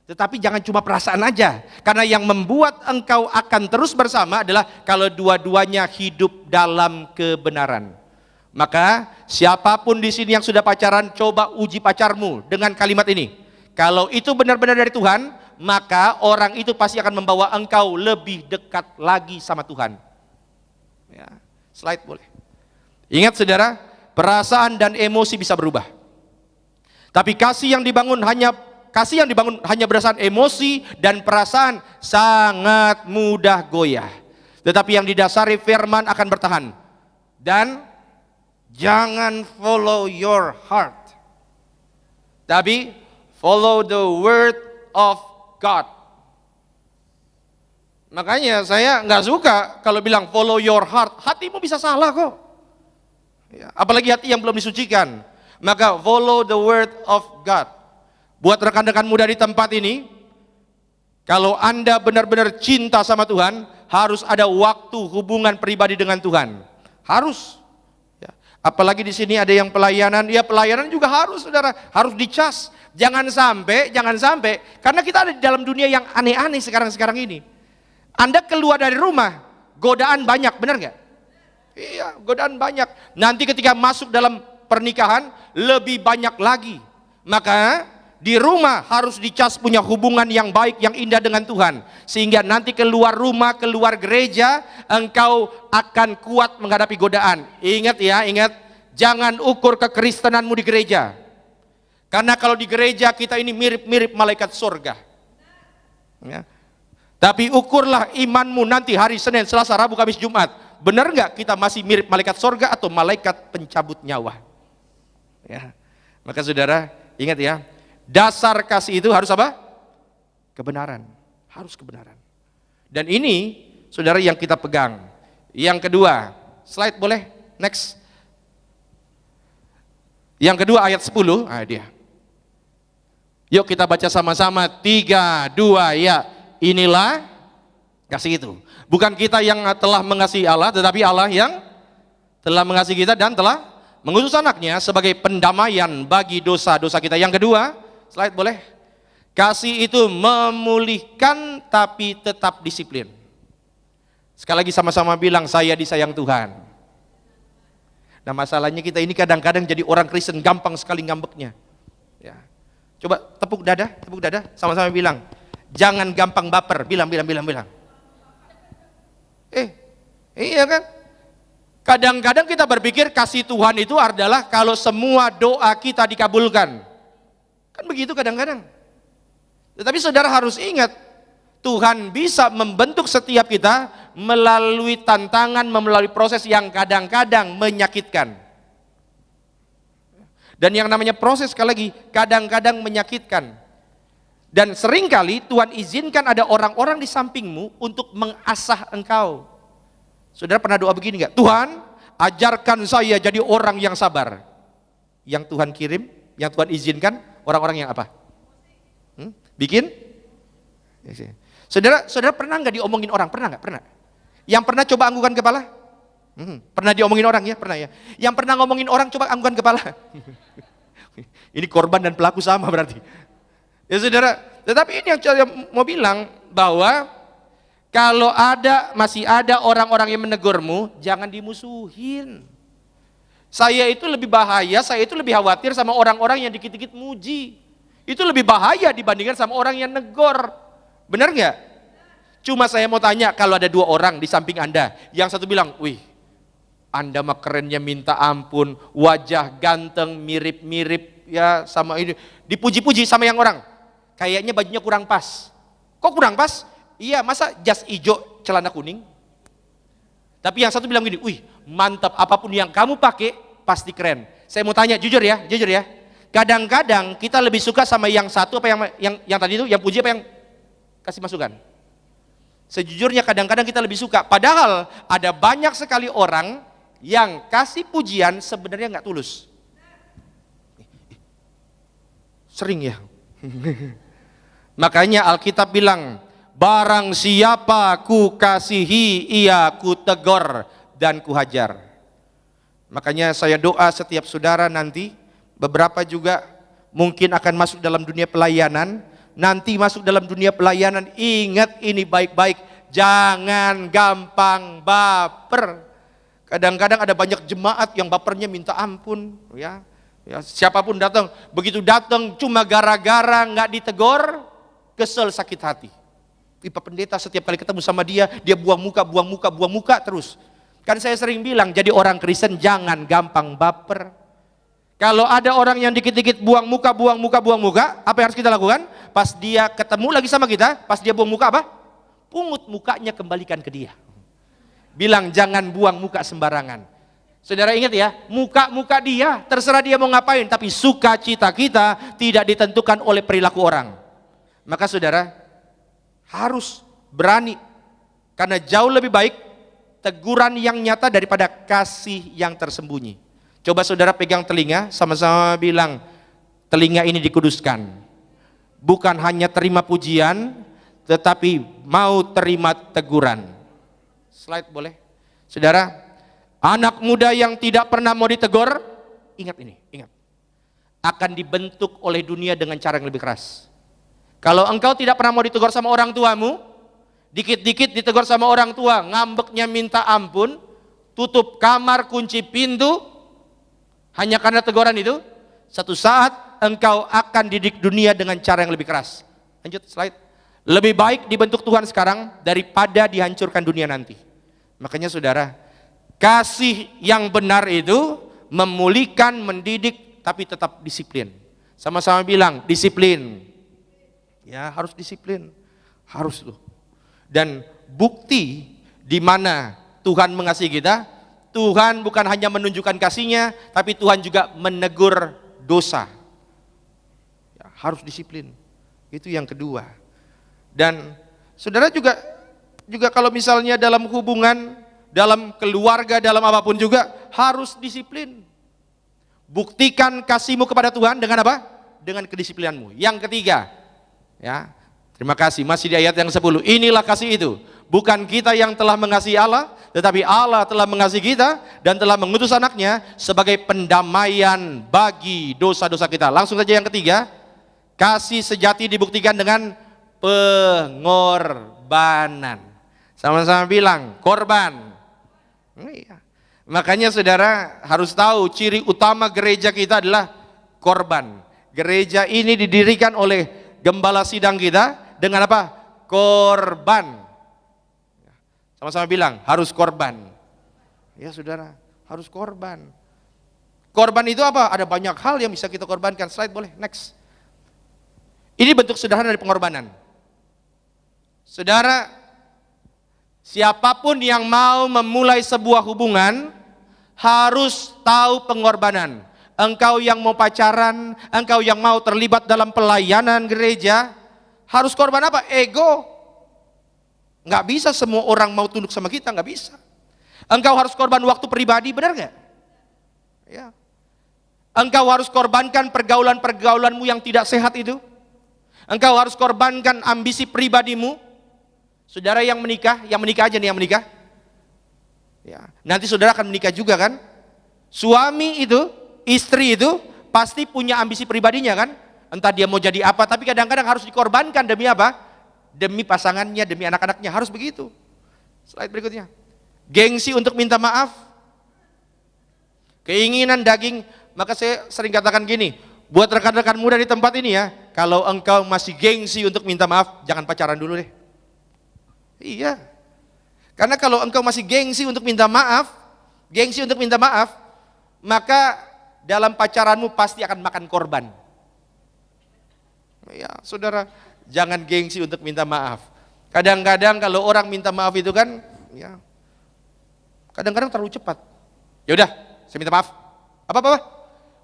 Tetapi jangan cuma perasaan aja, karena yang membuat engkau akan terus bersama adalah kalau dua-duanya hidup dalam kebenaran. Maka siapapun di sini yang sudah pacaran, coba uji pacarmu dengan kalimat ini. Kalau itu benar-benar dari Tuhan, maka orang itu pasti akan membawa engkau lebih dekat lagi sama Tuhan. Ya, slide boleh. Ingat saudara, perasaan dan emosi bisa berubah. Tapi kasih yang dibangun hanya berdasarkan emosi dan perasaan sangat mudah goyah. Tetapi yang didasari firman akan bertahan. Dan jangan follow your heart, tapi follow the word of God. Makanya saya nggak suka kalau bilang follow your heart. Hatimu bisa salah kok. Ya, apalagi hati yang belum disucikan. Maka follow the word of God. Buat rekan-rekan muda di tempat ini, kalau Anda benar-benar cinta sama Tuhan, harus ada waktu hubungan pribadi dengan Tuhan. Harus. Ya. Apalagi di sini ada yang pelayanan, ya pelayanan juga harus, saudara, harus dicas. Jangan sampai, karena kita ada di dalam dunia yang aneh-aneh sekarang ini. Anda keluar dari rumah, godaan banyak, benar nggak? Iya, godaan banyak. Nanti ketika masuk dalam pernikahan, lebih banyak lagi. Maka di rumah harus dicas punya hubungan yang baik, yang indah dengan Tuhan. Sehingga nanti keluar rumah, keluar gereja, engkau akan kuat menghadapi godaan. Ingat ya, ingat. Jangan ukur kekristenanmu di gereja. Karena kalau di gereja kita ini mirip-mirip malaikat surga. Ya. Tapi ukurlah imanmu nanti hari Senin, Selasa, Rabu, Kamis, Jumat. Benar nggak kita masih mirip malaikat surga atau malaikat pencabut nyawa? Ya. Maka saudara, ingat ya. Dasar kasih itu harus apa? Kebenaran. Harus kebenaran. Dan ini, saudara, yang kita pegang. Yang kedua, slide boleh? Next. Yang kedua ayat 10, dia. Yuk kita baca sama-sama, 3, 2, ya. Inilah kasih itu. Bukan kita yang telah mengasihi Allah, tetapi Allah yang telah mengasihi kita dan telah mengutus anaknya sebagai pendamaian bagi dosa-dosa kita. Yang kedua, slide boleh. Kasih itu memulihkan tapi tetap disiplin. Sekali lagi sama-sama bilang, saya disayang Tuhan. Nah masalahnya kita ini kadang-kadang jadi orang Kristen gampang sekali ngambeknya. Ya. Coba tepuk dada, sama-sama bilang, jangan gampang baper, bilang. Iya kan? Kadang-kadang kita berpikir kasih Tuhan itu adalah kalau semua doa kita dikabulkan. Kan begitu kadang-kadang. Tetapi saudara harus ingat, Tuhan bisa membentuk setiap kita melalui tantangan, melalui proses yang kadang-kadang menyakitkan. Dan yang namanya proses, sekali lagi, kadang-kadang menyakitkan. Dan seringkali Tuhan izinkan ada orang-orang di sampingmu untuk mengasah engkau. Saudara pernah doa begini enggak? Tuhan, ajarkan saya jadi orang yang sabar. Yang Tuhan kirim, yang Tuhan izinkan, orang-orang yang apa? Bikin? Saudara pernah nggak diomongin orang? Pernah nggak? Pernah. Yang pernah coba anggukan kepala? Pernah diomongin orang ya? Pernah ya. Yang pernah ngomongin orang coba anggukan kepala. Ini korban dan pelaku sama berarti. Ya saudara. Tetapi ini yang saya mau bilang bahwa kalau masih ada orang-orang yang menegurmu, jangan dimusuhin. Saya itu lebih bahaya, saya itu lebih khawatir sama orang-orang yang dikit-dikit muji. Itu lebih bahaya dibandingkan sama orang yang negor. Benar nggak? Cuma saya mau tanya, kalau ada 2 orang di samping Anda, yang satu bilang, wih, Anda mah kerennya minta ampun, wajah ganteng, mirip-mirip, ya sama ini, dipuji-puji sama yang orang. Kayaknya bajunya kurang pas. Kok kurang pas? Iya, masa jas hijau, celana kuning? Tapi yang satu bilang gini, wih, mantap, apapun yang kamu pakai, pasti keren. Saya mau tanya, jujur ya. Kadang-kadang kita lebih suka sama yang satu apa yang tadi itu, yang puji apa yang kasih masukan? Sejujurnya kadang-kadang kita lebih suka, padahal ada banyak sekali orang yang kasih pujian sebenarnya nggak tulus. Sering ya. Makanya Alkitab bilang, barang siapa ku kasihi, ia ku tegur dan ku hajar. Makanya saya doa setiap saudara nanti, beberapa juga mungkin akan masuk dalam dunia pelayanan. Nanti masuk dalam dunia pelayanan, ingat ini baik-baik, jangan gampang baper. Kadang-kadang ada banyak jemaat yang bapernya minta ampun, ya. Ya, siapapun datang, begitu datang cuma gara-gara nggak ditegur, kesel, sakit hati. Pak Pendeta setiap kali ketemu sama dia buang muka terus. Kan saya sering bilang, jadi orang Kristen jangan gampang baper. Kalau ada orang yang dikit-dikit buang muka, apa yang harus kita lakukan? Pas dia ketemu lagi sama kita, pas dia buang muka apa? Pungut mukanya, kembalikan ke dia. Bilang jangan buang muka sembarangan. Saudara ingat ya, muka dia, terserah dia mau ngapain, tapi sukacita kita tidak ditentukan oleh perilaku orang. Maka saudara harus berani, karena jauh lebih baik teguran yang nyata daripada kasih yang tersembunyi. Coba saudara pegang telinga, sama-sama bilang, telinga ini dikuduskan. Bukan hanya terima pujian, tetapi mau terima teguran. Slide boleh? Saudara, anak muda yang tidak pernah mau ditegur, ingat ini, ingat. Akan dibentuk oleh dunia dengan cara yang lebih keras. Kalau engkau tidak pernah mau ditegur sama orang tuamu, dikit-dikit ditegur sama orang tua, ngambeknya minta ampun, tutup kamar, kunci pintu, hanya karena teguran itu, satu saat engkau akan didik dunia dengan cara yang lebih keras. Lanjut slide. Lebih baik dibentuk Tuhan sekarang daripada dihancurkan dunia nanti. Makanya saudara, kasih yang benar itu memulihkan, mendidik, tapi tetap disiplin. Sama-sama bilang, disiplin. Ya, harus disiplin. Harus tuh. Dan bukti di mana Tuhan mengasihi kita, Tuhan bukan hanya menunjukkan kasih-Nya, tapi Tuhan juga menegur dosa. Ya, harus disiplin. Itu yang kedua. Dan saudara juga kalau misalnya dalam hubungan, dalam keluarga, dalam apapun juga harus disiplin. Buktikan kasihmu kepada Tuhan dengan apa? Dengan kedisiplinanmu. Yang ketiga, ya, terima kasih, masih di ayat yang 10. Inilah kasih itu, bukan kita yang telah mengasihi Allah, tetapi Allah telah mengasihi kita dan telah mengutus anaknya sebagai pendamaian bagi dosa-dosa kita. Langsung saja yang ketiga, kasih sejati dibuktikan dengan pengorbanan. Sama-sama bilang, korban. Iya. Makanya saudara harus tahu ciri utama gereja kita adalah korban. Gereja ini didirikan oleh gembala sidang kita dengan apa? Korban. Sama-sama bilang, harus korban. Ya saudara, harus korban. Korban itu apa? Ada banyak hal yang bisa kita korbankan. Slide boleh, next. Ini bentuk sederhana dari pengorbanan. Saudara, siapapun yang mau memulai sebuah hubungan harus tahu pengorbanan. Engkau yang mau pacaran, engkau yang mau terlibat dalam pelayanan gereja, harus korban apa? Ego. Nggak bisa semua orang mau tunduk sama kita, nggak bisa. Engkau harus korban waktu pribadi, benar nggak? Ya. Engkau harus korbankan pergaulan-pergaulanmu yang tidak sehat itu. Engkau harus korbankan ambisi pribadimu. Saudara yang menikah aja nih yang menikah. Ya, nanti saudara akan menikah juga kan? Suami itu, istri itu pasti punya ambisi pribadinya kan? Entah dia mau jadi apa, tapi kadang-kadang harus dikorbankan demi apa? Demi pasangannya, demi anak-anaknya, harus begitu. Slide berikutnya. Gengsi untuk minta maaf. Keinginan daging, maka saya sering katakan gini, buat rekan-rekan muda di tempat ini ya, kalau engkau masih gengsi untuk minta maaf, jangan pacaran dulu deh. Iya. Karena kalau engkau masih gengsi untuk minta maaf, maka dalam pacaranmu pasti akan makan korban. Ya, saudara, jangan gengsi untuk minta maaf. Kadang-kadang kalau orang minta maaf itu kan, ya, kadang-kadang terlalu cepat. Ya udah, saya minta maaf. Apa?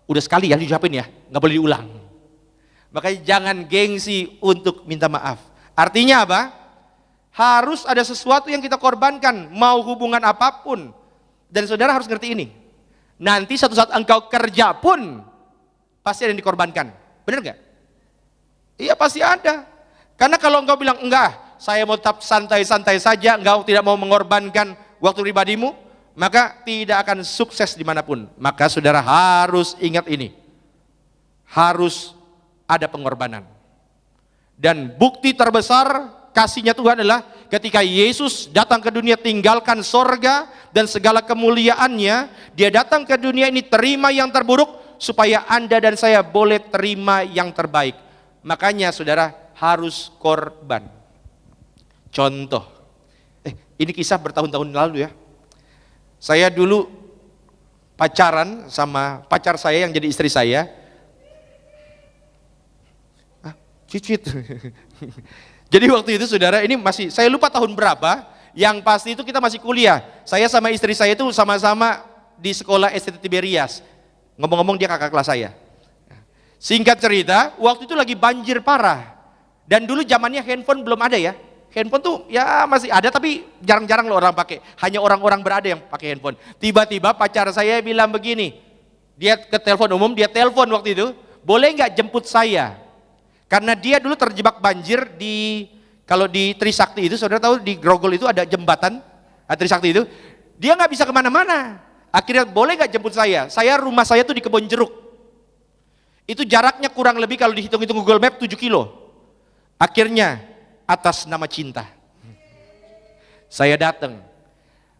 Udah sekali ya diucapin ya, nggak boleh diulang. Makanya jangan gengsi untuk minta maaf. Artinya apa? Harus ada sesuatu yang kita korbankan, mau hubungan apapun. Dan saudara harus ngerti ini. Nanti satu saat engkau kerja pun pasti ada yang dikorbankan. Benar nggak? Iya pasti ada. Karena kalau engkau bilang enggak, saya mau tetap santai-santai saja, engkau tidak mau mengorbankan waktu pribadimu, maka tidak akan sukses dimanapun. Maka saudara harus ingat ini. Harus ada pengorbanan. Dan bukti terbesar kasihnya Tuhan adalah ketika Yesus datang ke dunia, tinggalkan sorga dan segala kemuliaannya, dia datang ke dunia ini terima yang terburuk, supaya Anda dan saya boleh terima yang terbaik. Makanya saudara harus korban. Contoh, ini kisah bertahun-tahun lalu ya. Saya dulu pacaran sama pacar saya yang jadi istri saya. Cicit. Jadi waktu itu saudara, ini masih, saya lupa tahun berapa, yang pasti itu kita masih kuliah. Saya sama istri saya itu sama-sama di sekolah STT Tiberias. Ngomong-ngomong dia kakak kelas saya. Singkat cerita, waktu itu lagi banjir parah. Dan dulu zamannya handphone belum ada ya. Handphone tuh ya masih ada tapi jarang-jarang loh orang pakai. Hanya orang-orang berada yang pakai handphone. Tiba-tiba pacar saya bilang begini, dia ke telepon umum, dia telepon waktu itu, boleh nggak jemput saya? Karena dia dulu terjebak banjir di, kalau di Trisakti itu, saudara tahu di Grogol itu ada jembatan, Trisakti itu, dia nggak bisa kemana-mana. Akhirnya boleh nggak jemput saya? Rumah saya tuh di Kebon Jeruk. Itu jaraknya kurang lebih kalau dihitung-hitung Google Map 7 kilo. Akhirnya atas nama cinta saya datang.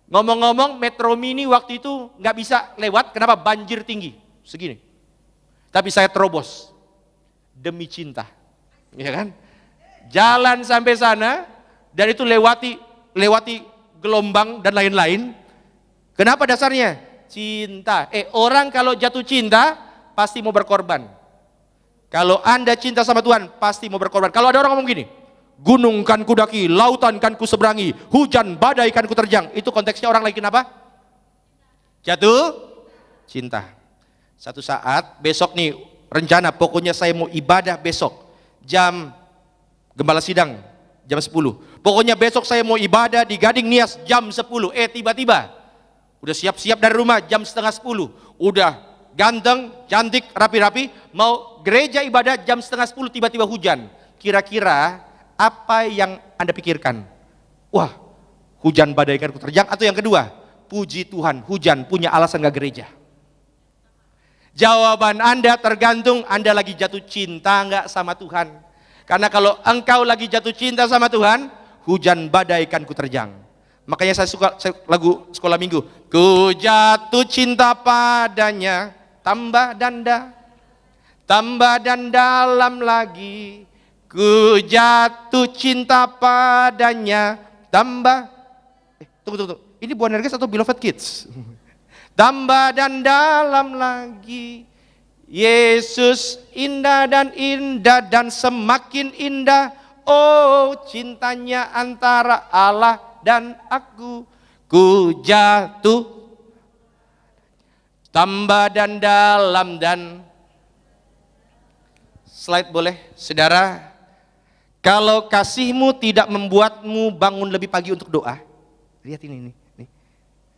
Ngomong-ngomong Metro Mini waktu itu nggak bisa lewat, kenapa? Banjir tinggi segini. Tapi saya terobos demi cinta, ya kan? Jalan sampai sana dan itu lewati gelombang dan lain-lain. Kenapa dasarnya? Cinta. Orang kalau jatuh cinta pasti mau berkorban. Kalau Anda cinta sama Tuhan pasti mau berkorban. Kalau ada orang ngomong gini, gunung kan kudaki, lautan kan kuseberangi, hujan badai kan kuterjang. Itu konteksnya orang lagi kenapa? Jatuh cinta. Satu saat, besok nih rencana, pokoknya saya mau ibadah besok. Jam Gembala Sidang, jam 10. Pokoknya besok saya mau ibadah di Gading Nias jam 10. Tiba-tiba, udah siap-siap dari rumah jam setengah 10. Udah ganteng, cantik, rapi-rapi, mau gereja ibadah jam setengah 10, tiba-tiba hujan. Kira-kira apa yang Anda pikirkan? Wah, hujan badai kan kuterjang, atau yang kedua, puji Tuhan, hujan punya alasan gak gereja? Jawaban Anda tergantung Anda lagi jatuh cinta nggak sama Tuhan. Karena kalau engkau lagi jatuh cinta sama Tuhan, hujan badai kan kuterjang. Makanya saya suka lagu sekolah minggu, ku jatuh cinta padanya, tambah dan dalam lagi. Ku jatuh cinta padanya, tambah. Tunggu. Ini Boanerges atau Beloved Kids? Tambah dan dalam lagi. Yesus indah dan semakin indah. Oh, cintanya antara Allah dan aku. Ku jatuh tambah dan dalam dan. Slide boleh, saudara. Kalau kasihmu tidak membuatmu bangun lebih pagi untuk doa, lihat ini.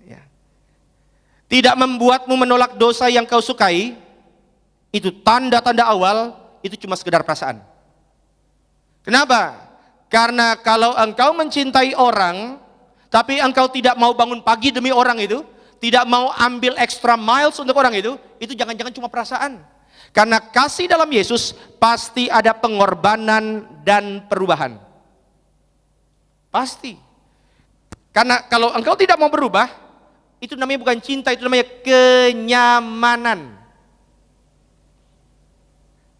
Ya. Tidak membuatmu menolak dosa yang kau sukai, itu tanda-tanda awal, itu cuma sekedar perasaan. Kenapa? Karena kalau engkau mencintai orang, tapi engkau tidak mau bangun pagi demi orang itu, tidak mau ambil extra miles untuk orang itu jangan-jangan cuma perasaan. Karena kasih dalam Yesus pasti ada pengorbanan dan perubahan. Pasti. Karena kalau engkau tidak mau berubah, itu namanya bukan cinta, itu namanya kenyamanan.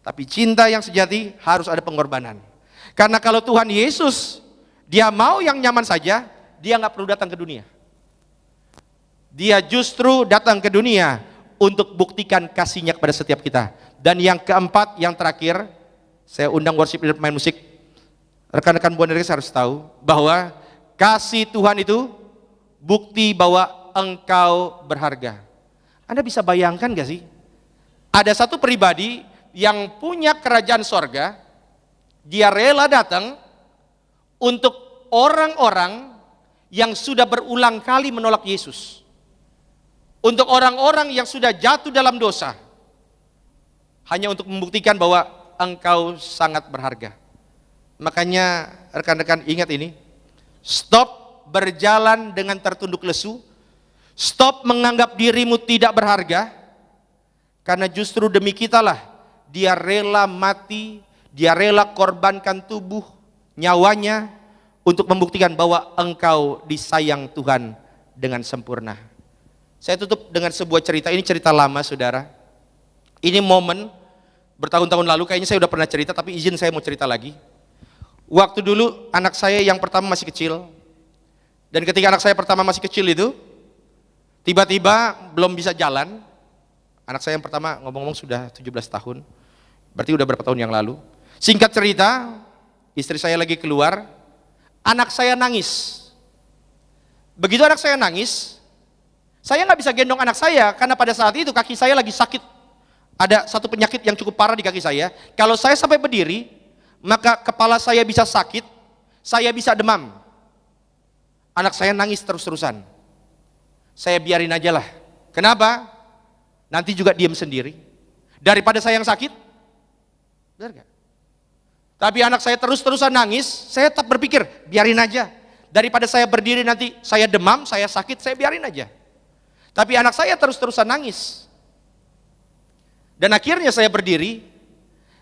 Tapi cinta yang sejati harus ada pengorbanan. Karena kalau Tuhan Yesus, dia mau yang nyaman saja, dia nggak perlu datang ke dunia. Dia justru datang ke dunia untuk buktikan kasihnya kepada setiap kita. Dan yang keempat, yang terakhir, saya undang worship leader pemain musik. Rekan-rekan Boanerges harus tahu bahwa kasih Tuhan itu bukti bahwa engkau berharga. Anda bisa bayangkan gak sih? Ada satu pribadi yang punya kerajaan sorga, dia rela datang untuk orang-orang yang sudah berulang kali menolak Yesus. Untuk orang-orang yang sudah jatuh dalam dosa, hanya untuk membuktikan bahwa engkau sangat berharga. Makanya rekan-rekan ingat ini, stop berjalan dengan tertunduk lesu, stop menganggap dirimu tidak berharga, karena justru demi kitalah dia rela mati, dia rela korbankan tubuh, nyawanya, untuk membuktikan bahwa engkau disayang Tuhan dengan sempurna. Saya tutup dengan sebuah cerita, ini cerita lama saudara. Ini momen bertahun-tahun lalu, kayaknya saya udah pernah cerita, tapi izin saya mau cerita lagi. Waktu dulu anak saya yang pertama masih kecil, dan ketika anak saya pertama masih kecil itu, tiba-tiba belum bisa jalan. Anak saya yang pertama ngomong-ngomong sudah 17 tahun, berarti udah berapa tahun yang lalu. Singkat cerita, istri saya lagi keluar, anak saya nangis. Begitu anak saya nangis, saya nggak bisa gendong anak saya, karena pada saat itu kaki saya lagi sakit. Ada satu penyakit yang cukup parah di kaki saya. Kalau saya sampai berdiri, maka kepala saya bisa sakit, saya bisa demam. Anak saya nangis terus-terusan. Saya biarin aja lah. Kenapa? Nanti juga diam sendiri. Daripada saya yang sakit. Benar gak? Tapi anak saya terus-terusan nangis, saya tetap berpikir, biarin aja. Daripada saya berdiri nanti saya demam, saya sakit, saya biarin aja. Tapi anak saya terus-terusan nangis. Dan akhirnya saya berdiri,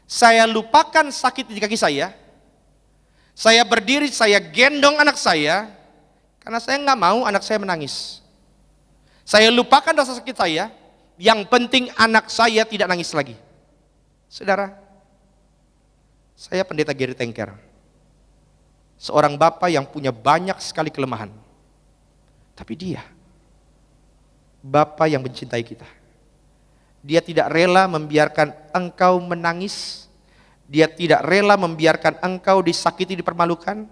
saya lupakan sakit di kaki saya berdiri, saya gendong anak saya, karena saya nggak mau anak saya menangis. Saya lupakan rasa sakit saya, yang penting anak saya tidak nangis lagi. Saudara, saya pendeta Gary Tengker, seorang bapak yang punya banyak sekali kelemahan, tapi dia, bapak yang mencintai kita. Dia tidak rela membiarkan engkau menangis. Dia tidak rela membiarkan engkau disakiti, dipermalukan.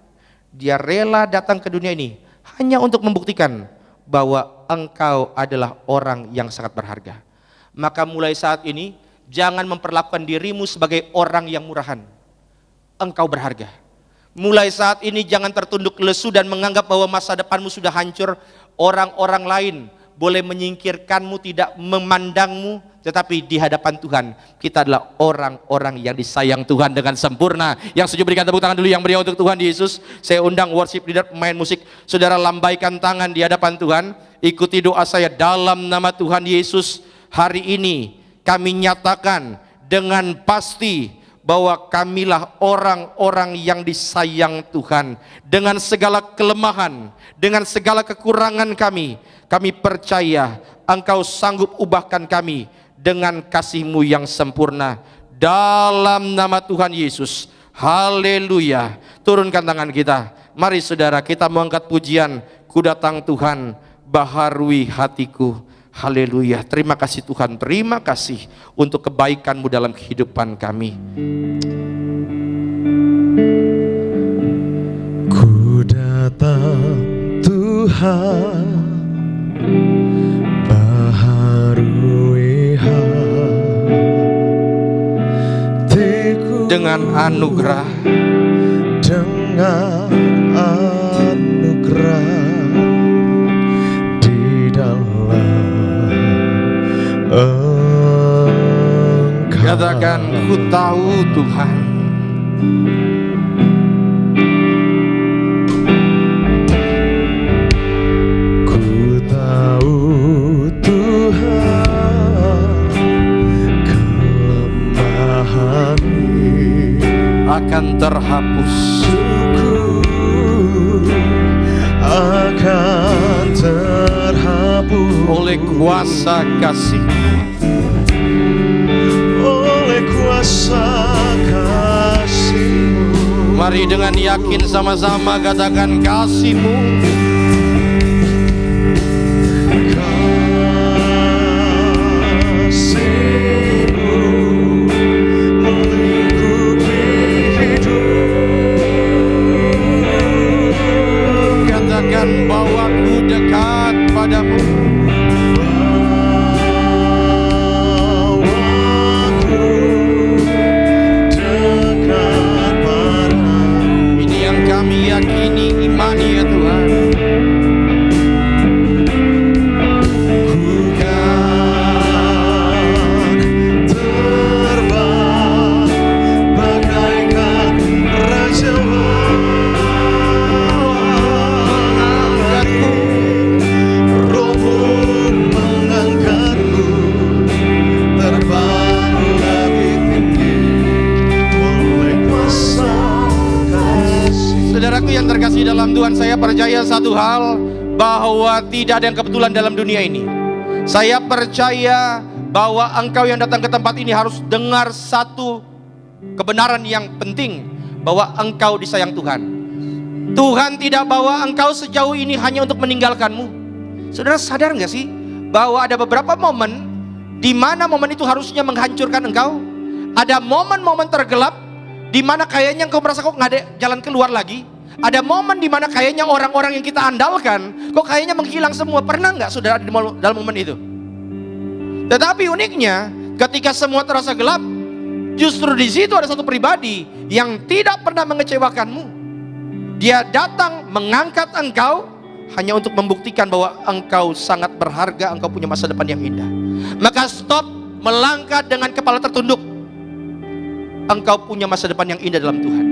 Dia rela datang ke dunia ini hanya untuk membuktikan bahwa engkau adalah orang yang sangat berharga. Maka mulai saat ini, jangan memperlakukan dirimu sebagai orang yang murahan. Engkau berharga. Mulai saat ini jangan tertunduk lesu dan menganggap bahwa masa depanmu sudah hancur. Orang-orang lain boleh menyingkirkanmu, tidak memandangmu, tetapi di hadapan Tuhan kita adalah orang-orang yang disayang Tuhan dengan sempurna. Yang setuju berikan tepuk tangan dulu yang meriah untuk Tuhan Yesus. Saya undang worship leader, pemain musik, saudara lambaikan tangan di hadapan Tuhan. Ikuti doa saya dalam nama Tuhan Yesus. Hari ini kami nyatakan dengan pasti bahwa kamilah orang-orang yang disayang Tuhan. Dengan segala kelemahan, dengan segala kekurangan kami percaya Engkau sanggup ubahkan kami dengan kasih-Mu yang sempurna. Dalam nama Tuhan Yesus, haleluya. Turunkan tangan kita. Mari saudara, kita mengangkat pujian, Ku datang Tuhan, baharui hatiku. Haleluya. Terima kasih Tuhan, terima kasih untuk kebaikan-Mu dalam kehidupan kami. Ku datang Tuhan, baharui hatiku Dengan anugerah, dengan anugerah di dalam Engkau. katakan ku tahu Tuhan. Ku tahu Tuhan, kelemahan Akan terhapus akan terhapus oleh kuasa kasih. oleh kuasa kasih-Mu. Mari dengan yakin sama-sama katakan kasih-Mu. Kasih-Mu melingkupi hidup. Katakan bahwa ku dekat padamu. Ini yang kami yakini, imani ya Tuhan. Terbang bagaikan raja Mengangkatku, Roh-Mu mengangkatku terbang lebih tinggi oleh kuasa kasih. saudaraku yang terkasih dalam Tuhan, saya percaya satu hal, bahwa tidak ada yang kebetulan dalam dunia ini. Saya percaya bahwa engkau yang datang ke tempat ini harus dengar satu kebenaran yang penting, bahwa engkau disayang Tuhan. Tuhan tidak bawa engkau sejauh ini hanya untuk meninggalkanmu. Saudara sadar nggak sih bahwa ada beberapa momen di mana momen itu harusnya menghancurkan engkau? Ada momen-momen tergelap di mana kayaknya engkau merasa kok nggak ada jalan keluar lagi. Ada momen di mana kayaknya orang-orang yang kita andalkan kok kayaknya menghilang semua. Pernah nggak saudara dalam momen itu? Tetapi uniknya, ketika semua terasa gelap, justru di situ ada satu pribadi yang tidak pernah mengecewakanmu. Dia datang mengangkat engkau hanya untuk membuktikan bahwa engkau sangat berharga, engkau punya masa depan yang indah. Maka stop melangkah dengan kepala tertunduk. Engkau punya masa depan yang indah dalam Tuhan.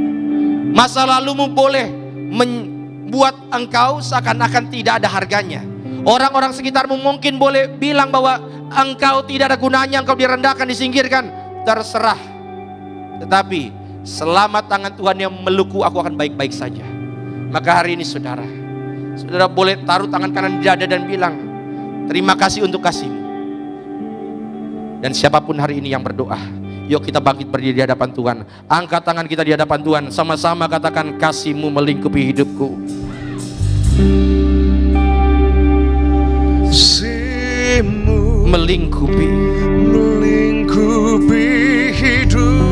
Masa lalumu boleh membuat engkau seakan-akan tidak ada harganya. Orang-orang sekitarmu mungkin boleh bilang bahwa engkau tidak ada gunanya, engkau direndahkan, disingkirkan. Terserah. Tetapi selama tangan Tuhan yang melukku, aku akan baik-baik saja. Maka hari ini saudara boleh taruh tangan kanan di dada dan bilang, terima kasih untuk kasih-Mu. Dan siapapun hari ini yang berdoa, yuk kita bangkit berdiri di hadapan Tuhan. Angkat tangan kita di hadapan Tuhan. Sama-sama katakan, kasih-Mu melingkupi hidupku. Kasih-Mu Melingkupi hidup.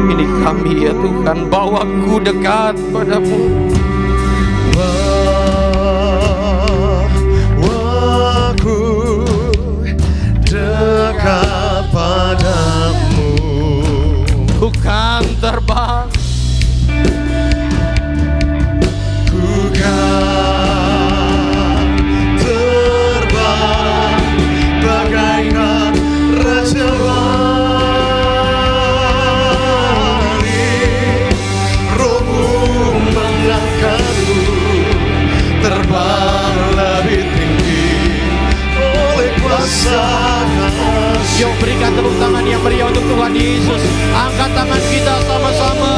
ini kami ya Tuhan. Bawaku dekat padamu. Bawaku dekat padamu. Ku kan terbang, Ku kan terbang bagaikan raja wali. Rohmu mengangkatku terbang lebih tinggi oleh kuasa kasih. yuk berikan tepuk tangan yang meriah untuk Tuhan Yesus. Angkat tangan kita sama-sama.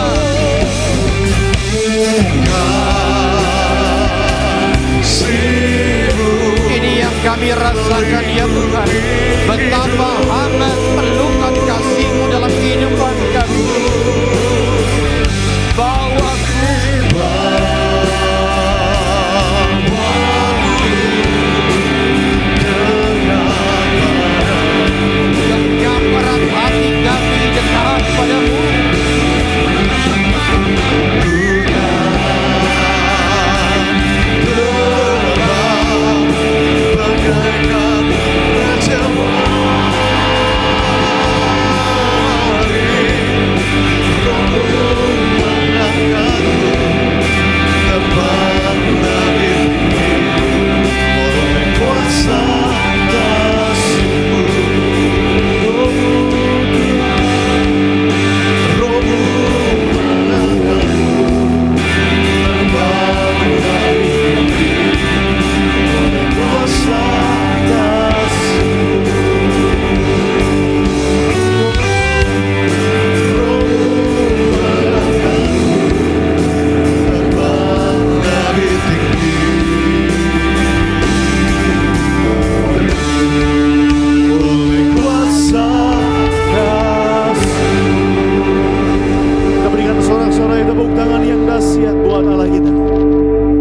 Kasih-Mu Ini yang kami rasakan ya Tuhan. Betapa hangat pelukan kasih-Mu dalam kehidupan kami. Bawaku genggam erat hati kami dekat padamu. bagaikan raja wali. Rohmu mengangkatku terbang lebih tinggi oleh kuasa kasih-Mu. Rohmu mengangkatku terbang lebih tinggi oleh kuasa kasih-Mu. Rohmu mengangkatku terbang lebih tinggi oleh kuasa kasih-Mu. Kita berikan sorak-sorai tepuk tangan yang dahsyat buat Allah kita.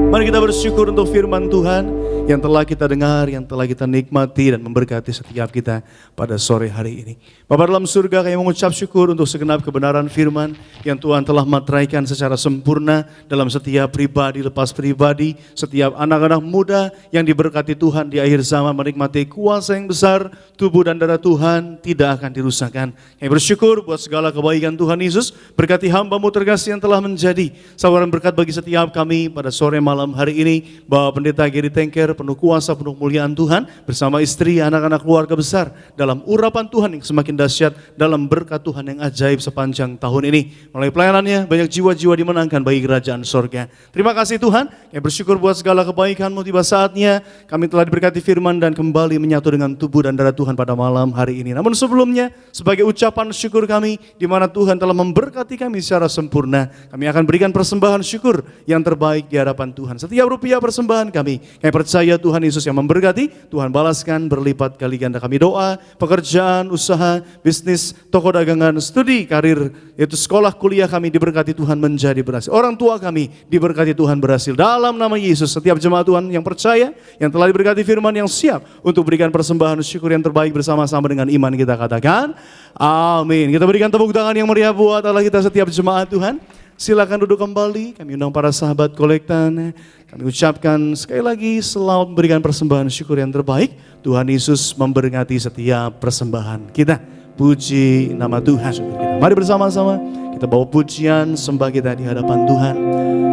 Mari kita bersyukur untuk firman Tuhan yang telah kita dengar, yang telah kita nikmati dan memberkati setiap kita pada sore hari ini. Bapa dalam surga, kami mengucap syukur untuk segenap kebenaran firman yang Tuhan telah materaikan secara sempurna dalam setiap pribadi lepas pribadi, setiap anak-anak muda yang diberkati Tuhan di akhir zaman menikmati kuasa yang besar, tubuh dan darah Tuhan tidak akan dirusakkan. Kami bersyukur buat segala kebaikan Tuhan Yesus, berkati hamba-Mu terkasih yang telah menjadi saluran berkat bagi setiap kami pada sore malam hari ini. Bapak Pendeta Gary Tengker penuh kuasa, penuh muliaan Tuhan bersama istri, anak-anak keluarga besar dalam urapan Tuhan yang semakin dahsyat, dalam berkat Tuhan yang ajaib sepanjang tahun ini. Melalui pelayanannya banyak jiwa-jiwa dimenangkan bagi kerajaan sorga. Terima kasih Tuhan, kami bersyukur buat segala kebaikan-Mu. Tiba saatnya kami telah diberkati firman dan kembali menyatu dengan tubuh dan darah Tuhan pada malam hari ini. Namun sebelumnya, sebagai ucapan syukur kami di mana Tuhan telah memberkati kami secara sempurna, kami akan berikan persembahan syukur yang terbaik di hadapan Tuhan. Setiap rupiah persembahan kami percaya percaya Tuhan Yesus yang memberkati. Tuhan balaskan berlipat kali ganda. Kami doa, pekerjaan, usaha, bisnis, toko dagangan, studi, karir, yaitu sekolah, kuliah kami diberkati Tuhan menjadi berhasil. Orang tua kami diberkati Tuhan berhasil. Dalam nama Yesus, setiap jemaat Tuhan yang percaya, yang telah diberkati firman, yang siap untuk berikan persembahan syukur yang terbaik bersama-sama dengan iman, kita katakan, amin. Kita berikan tepuk tangan yang meriah buat Allah kita setiap jemaat Tuhan. Silakan duduk kembali, kami undang para sahabat kolektan. Kami ucapkan sekali lagi selamat memberikan persembahan syukur yang terbaik. Tuhan Yesus memberkati setiap persembahan kita. Puji nama Tuhan. Mari bersama-sama kita bawa pujian sembah kita di hadapan Tuhan.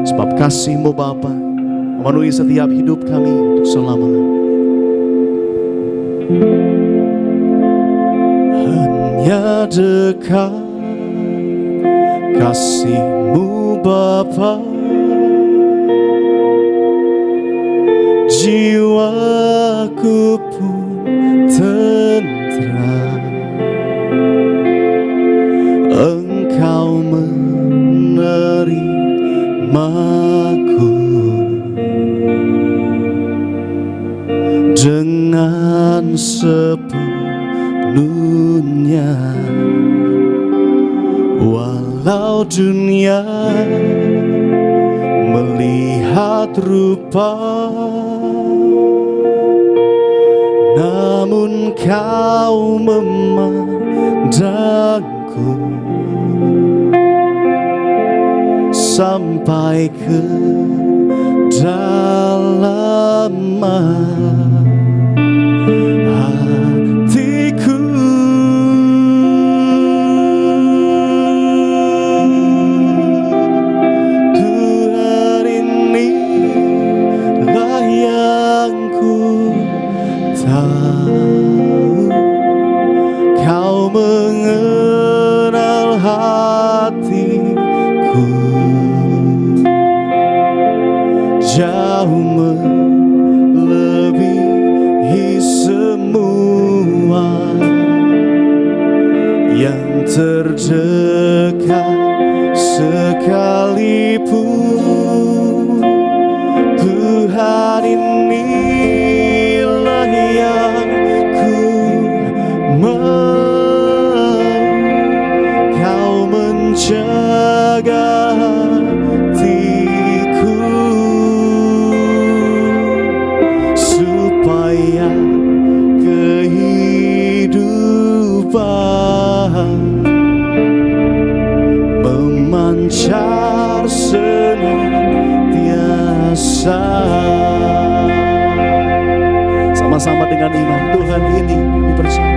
Sebab kasih-Mu Bapa memenuhi setiap hidup kami untuk selama-lamanya. Hanya dekat kasih-Mu Bapa, jiwaku pun tentram. Engkau menerimaku dengan sepenuhnya. Walau dunia melihat rupa, namun Kau memandangku sampai ke dalam hatiku. Tuhan, inilah yang ku tahu, Kau mengenal hatiku jauh melebihi semua yang terdekat sekalipun. Tuhan, inilah yang ku mau, Kau menjaga hatiku supaya kehidupan memancar senantiasa. Sama-sama dengan iman, Tuhan ini dipercaya.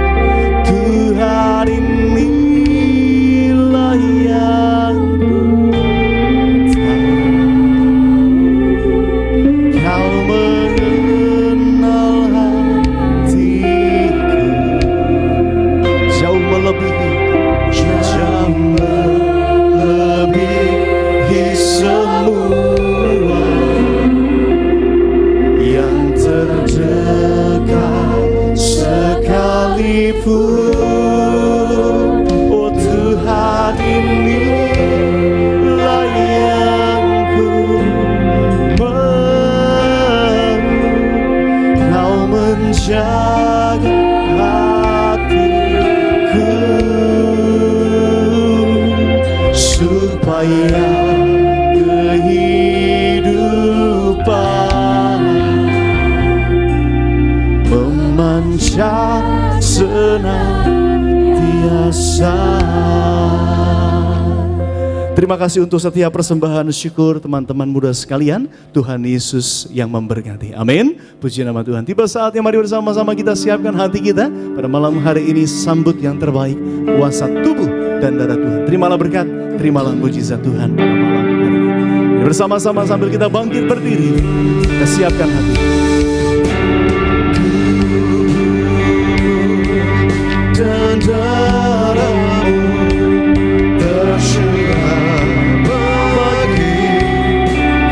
Tuhan, inilah yang ku tahu, Kau mengenal hatiku jauh melebihi semua yang terdekat sekalipun. Oh Tuhan, inilah yang ku mau, Kau menjaga hatiku supaya kehidupan memancar senantiasa. Terima kasih untuk setiap persembahan syukur teman-teman muda sekalian. Tuhan Yesus yang memberkati. Amin. Puji nama Tuhan. Tiba saatnya mari bersama-sama kita siapkan hati kita pada malam hari ini, sambut yang terbaik, kuasa tubuh dan darah Tuhan. Terimalah berkat, terimalah mujizat Tuhan pada malam hari ini. Bersama-sama sambil kita bangkit berdiri, kita siapkan hati. Dan darah-Mu tercurah bagi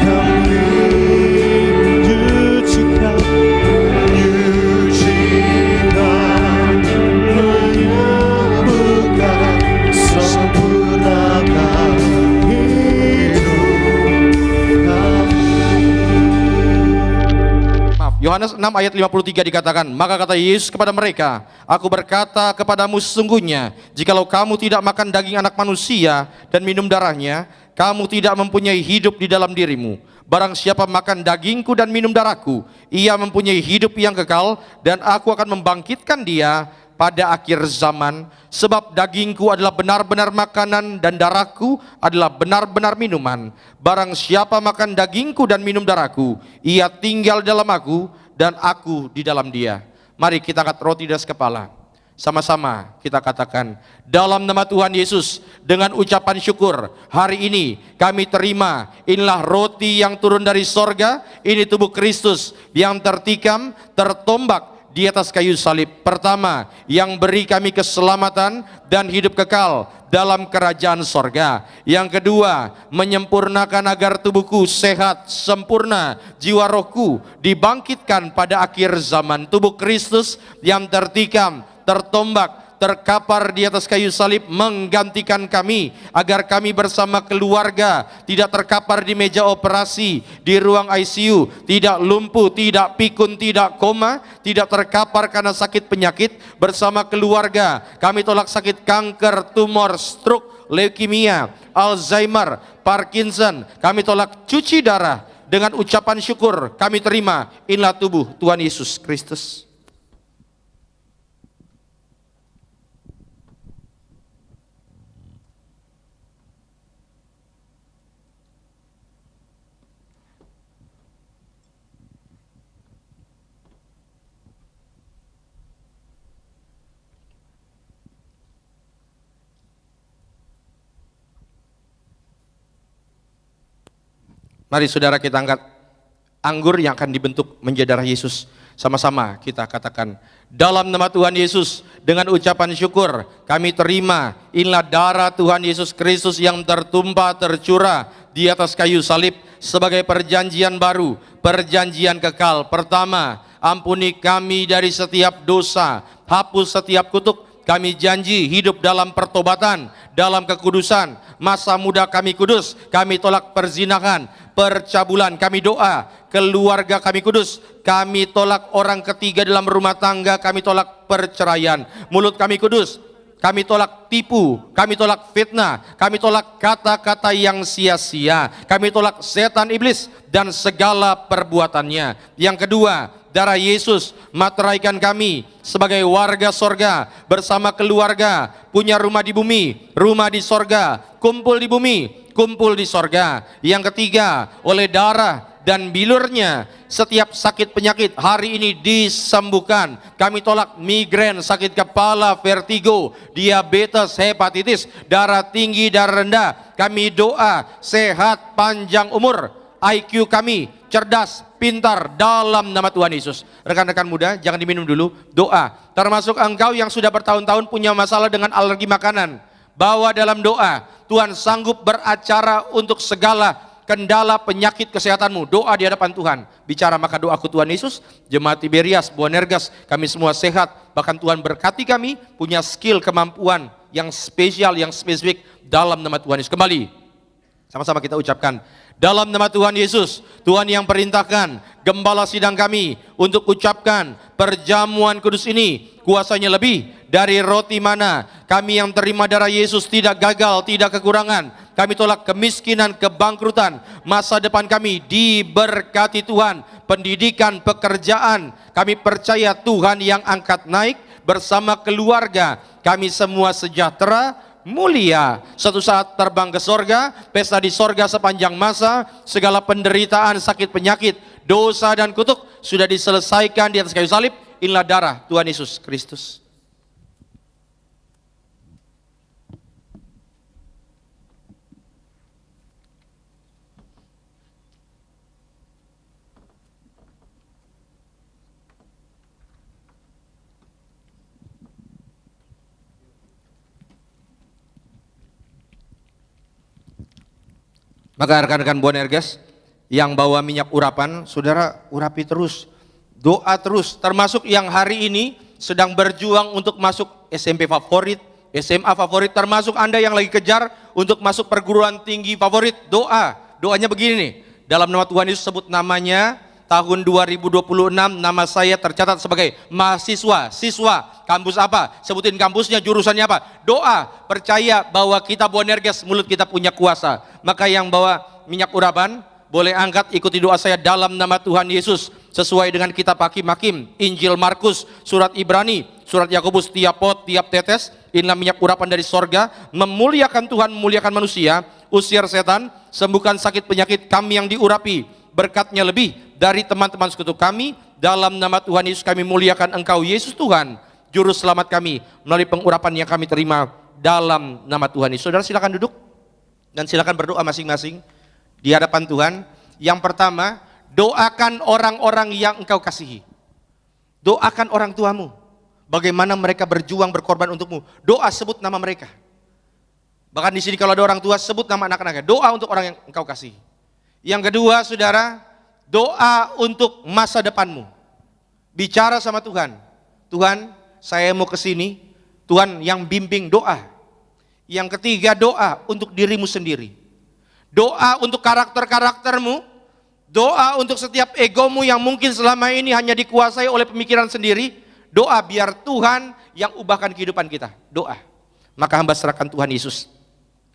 kami, menyucikan, menyembuhkan, sempurnakan hidup kami. Yohanes 6 ayat 53 dikatakan, maka kata Yesus kepada mereka, aku berkata kepadamu sesungguhnya, jikalau kamu tidak makan daging anak manusia dan minum darahnya, kamu tidak mempunyai hidup di dalam dirimu. Barang siapa makan dagingku dan minum darahku, ia mempunyai hidup yang kekal, dan aku akan membangkitkan dia pada akhir zaman. Sebab dagingku adalah benar-benar makanan dan darahku adalah benar-benar minuman. Barang siapa makan dagingku dan minum darahku, ia tinggal dalam aku dan aku di dalam dia. Mari kita angkat roti di atas kepala. Sama-sama kita katakan, dalam nama Tuhan Yesus, dengan ucapan syukur, hari ini kami terima, inilah roti yang turun dari sorga, ini tubuh Kristus yang tertikam, tertombak di atas kayu salib. Pertama, yang beri kami keselamatan dan hidup kekal dalam kerajaan sorga. Yang kedua, menyempurnakan agar tubuhku sehat, sempurna, jiwa rohku dibangkitkan pada akhir zaman. Tubuh Kristus yang tertikam, tertombak, terkapar di atas kayu salib menggantikan kami, agar kami bersama keluarga tidak terkapar di meja operasi, di ruang ICU, tidak lumpuh, tidak pikun, tidak koma, tidak terkapar karena sakit penyakit. Bersama keluarga kami tolak sakit kanker, tumor, stroke, leukemia, Alzheimer, Parkinson. Kami tolak cuci darah. Dengan ucapan syukur kami terima, inilah tubuh Tuhan Yesus Kristus. Mari saudara kita angkat anggur yang akan dibentuk menjadi darah Yesus. Sama-sama kita katakan, dalam nama Tuhan Yesus, dengan ucapan syukur kami terima, inilah darah Tuhan Yesus Kristus yang tertumpah tercurah di atas kayu salib sebagai perjanjian baru, perjanjian kekal. Pertama, ampuni kami dari setiap dosa, hapus setiap kutuk. Kami janji hidup dalam pertobatan, dalam kekudusan. Masa muda kami kudus, kami tolak perzinahan, percabulan. Kami doa, keluarga kami kudus. Kami tolak orang ketiga dalam rumah tangga, kami tolak perceraian. Mulut kami kudus, kami tolak tipu, kami tolak fitnah, kami tolak kata-kata yang sia-sia, kami tolak setan iblis dan segala perbuatannya. Yang kedua, darah Yesus materaikan kami sebagai warga sorga, bersama keluarga, punya rumah di bumi, rumah di sorga, kumpul di bumi, kumpul di sorga. Yang ketiga, oleh darah dan bilurnya setiap sakit penyakit hari ini disembuhkan. Kami tolak migrain, sakit kepala, vertigo, diabetes, hepatitis, darah tinggi, darah rendah. Kami doa sehat, panjang umur, IQ kami cerdas, pintar dalam nama Tuhan Yesus. Rekan-rekan muda, jangan diminum dulu. Doa, termasuk engkau yang sudah bertahun-tahun punya masalah dengan alergi makanan, bawa dalam doa. Tuhan sanggup beracara untuk segala kendala penyakit kesehatanmu. Doa di hadapan Tuhan. Bicara maka doaku Tuhan Yesus, Jemaat Tiberias, Boanerges, kami semua sehat. Bahkan Tuhan berkati kami punya skill, kemampuan yang spesial, yang spesifik dalam nama Tuhan Yesus. Kembali, sama-sama kita ucapkan, dalam nama Tuhan Yesus, Tuhan yang perintahkan gembala sidang kami untuk ucapkan perjamuan kudus ini, kuasanya lebih dari roti mana. Kami yang terima darah Yesus tidak gagal, tidak kekurangan. Kami tolak kemiskinan, kebangkrutan. Masa depan kami diberkati Tuhan. Pendidikan, pekerjaan, kami percaya Tuhan yang angkat naik. Bersama keluarga kami semua sejahtera, mulia. Suatu saat terbang ke sorga, pesta di sorga sepanjang masa. Segala penderitaan, sakit penyakit, dosa dan kutuk sudah diselesaikan di atas kayu salib. Inilah darah Tuhan Yesus Kristus. Maka rekan-rekan Boanerges yang bawa minyak urapan, saudara urapi terus, doa terus, termasuk yang hari ini sedang berjuang untuk masuk SMP favorit, SMA favorit, termasuk Anda yang lagi kejar untuk masuk perguruan tinggi favorit. Doanya begini nih, dalam nama Tuhan Yesus sebut namanya, tahun 2026 nama saya tercatat sebagai mahasiswa, siswa, kampus apa? Sebutin kampusnya, jurusannya apa? Doa, percaya bahwa kita Boanerges, mulut kita punya kuasa. Maka yang bawa minyak urapan, boleh angkat, ikuti doa saya dalam nama Tuhan Yesus. Sesuai dengan kitab Hakim-Hakim, Injil Markus, surat Ibrani, surat Yakobus, tiap pot, tiap tetes, inilah minyak urapan dari sorga, memuliakan Tuhan, memuliakan manusia, usir setan, sembuhkan sakit penyakit kami yang diurapi, berkatnya lebih dari teman-teman sekutu kami, dalam nama Tuhan Yesus kami muliakan Engkau, Yesus Tuhan, Juru Selamat kami, melalui pengurapan yang kami terima dalam nama Tuhan Yesus. Saudara silakan duduk, dan silakan berdoa masing-masing di hadapan Tuhan. Yang pertama, doakan orang-orang yang engkau kasihi. Doakan orang tuamu, bagaimana mereka berjuang, berkorban untukmu. Doa, sebut nama mereka. Bahkan di sini kalau ada orang tua, sebut nama anak-anaknya. Doa untuk orang yang engkau kasihi. Yang kedua, saudara, doa untuk masa depanmu. Bicara sama Tuhan. Tuhan, saya mau ke sini. Tuhan yang bimbing, doa. Yang ketiga, doa untuk dirimu sendiri. Doa untuk karakter-karaktermu. Doa untuk setiap egomu yang mungkin selama ini hanya dikuasai oleh pemikiran sendiri. Doa biar Tuhan yang ubahkan kehidupan kita. Doa. Maka hamba serahkan Tuhan Yesus.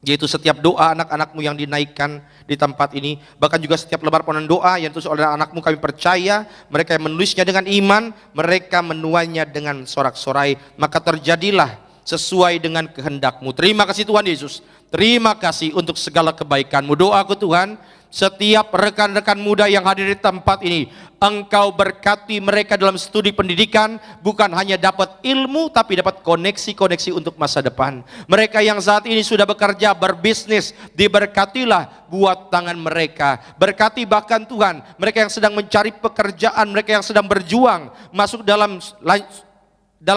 Yaitu setiap doa anak-anakmu yang dinaikkan di tempat ini. Bahkan juga setiap lebar ponan doa yang ditulis oleh anakmu, kami percaya. Mereka yang menulisnya dengan iman, mereka menuainya dengan sorak-sorai. Maka terjadilah sesuai dengan kehendakmu. Terima kasih Tuhan Yesus. Terima kasih untuk segala kebaikanmu. Doaku Tuhan, setiap rekan-rekan muda yang hadir di tempat ini, Engkau berkati mereka dalam studi pendidikan, bukan hanya dapat ilmu, tapi dapat koneksi-koneksi untuk masa depan. Mereka yang saat ini sudah bekerja, berbisnis, diberkatilah buat tangan mereka. Berkati bahkan Tuhan, mereka yang sedang mencari pekerjaan, mereka yang sedang berjuang, masuk dalam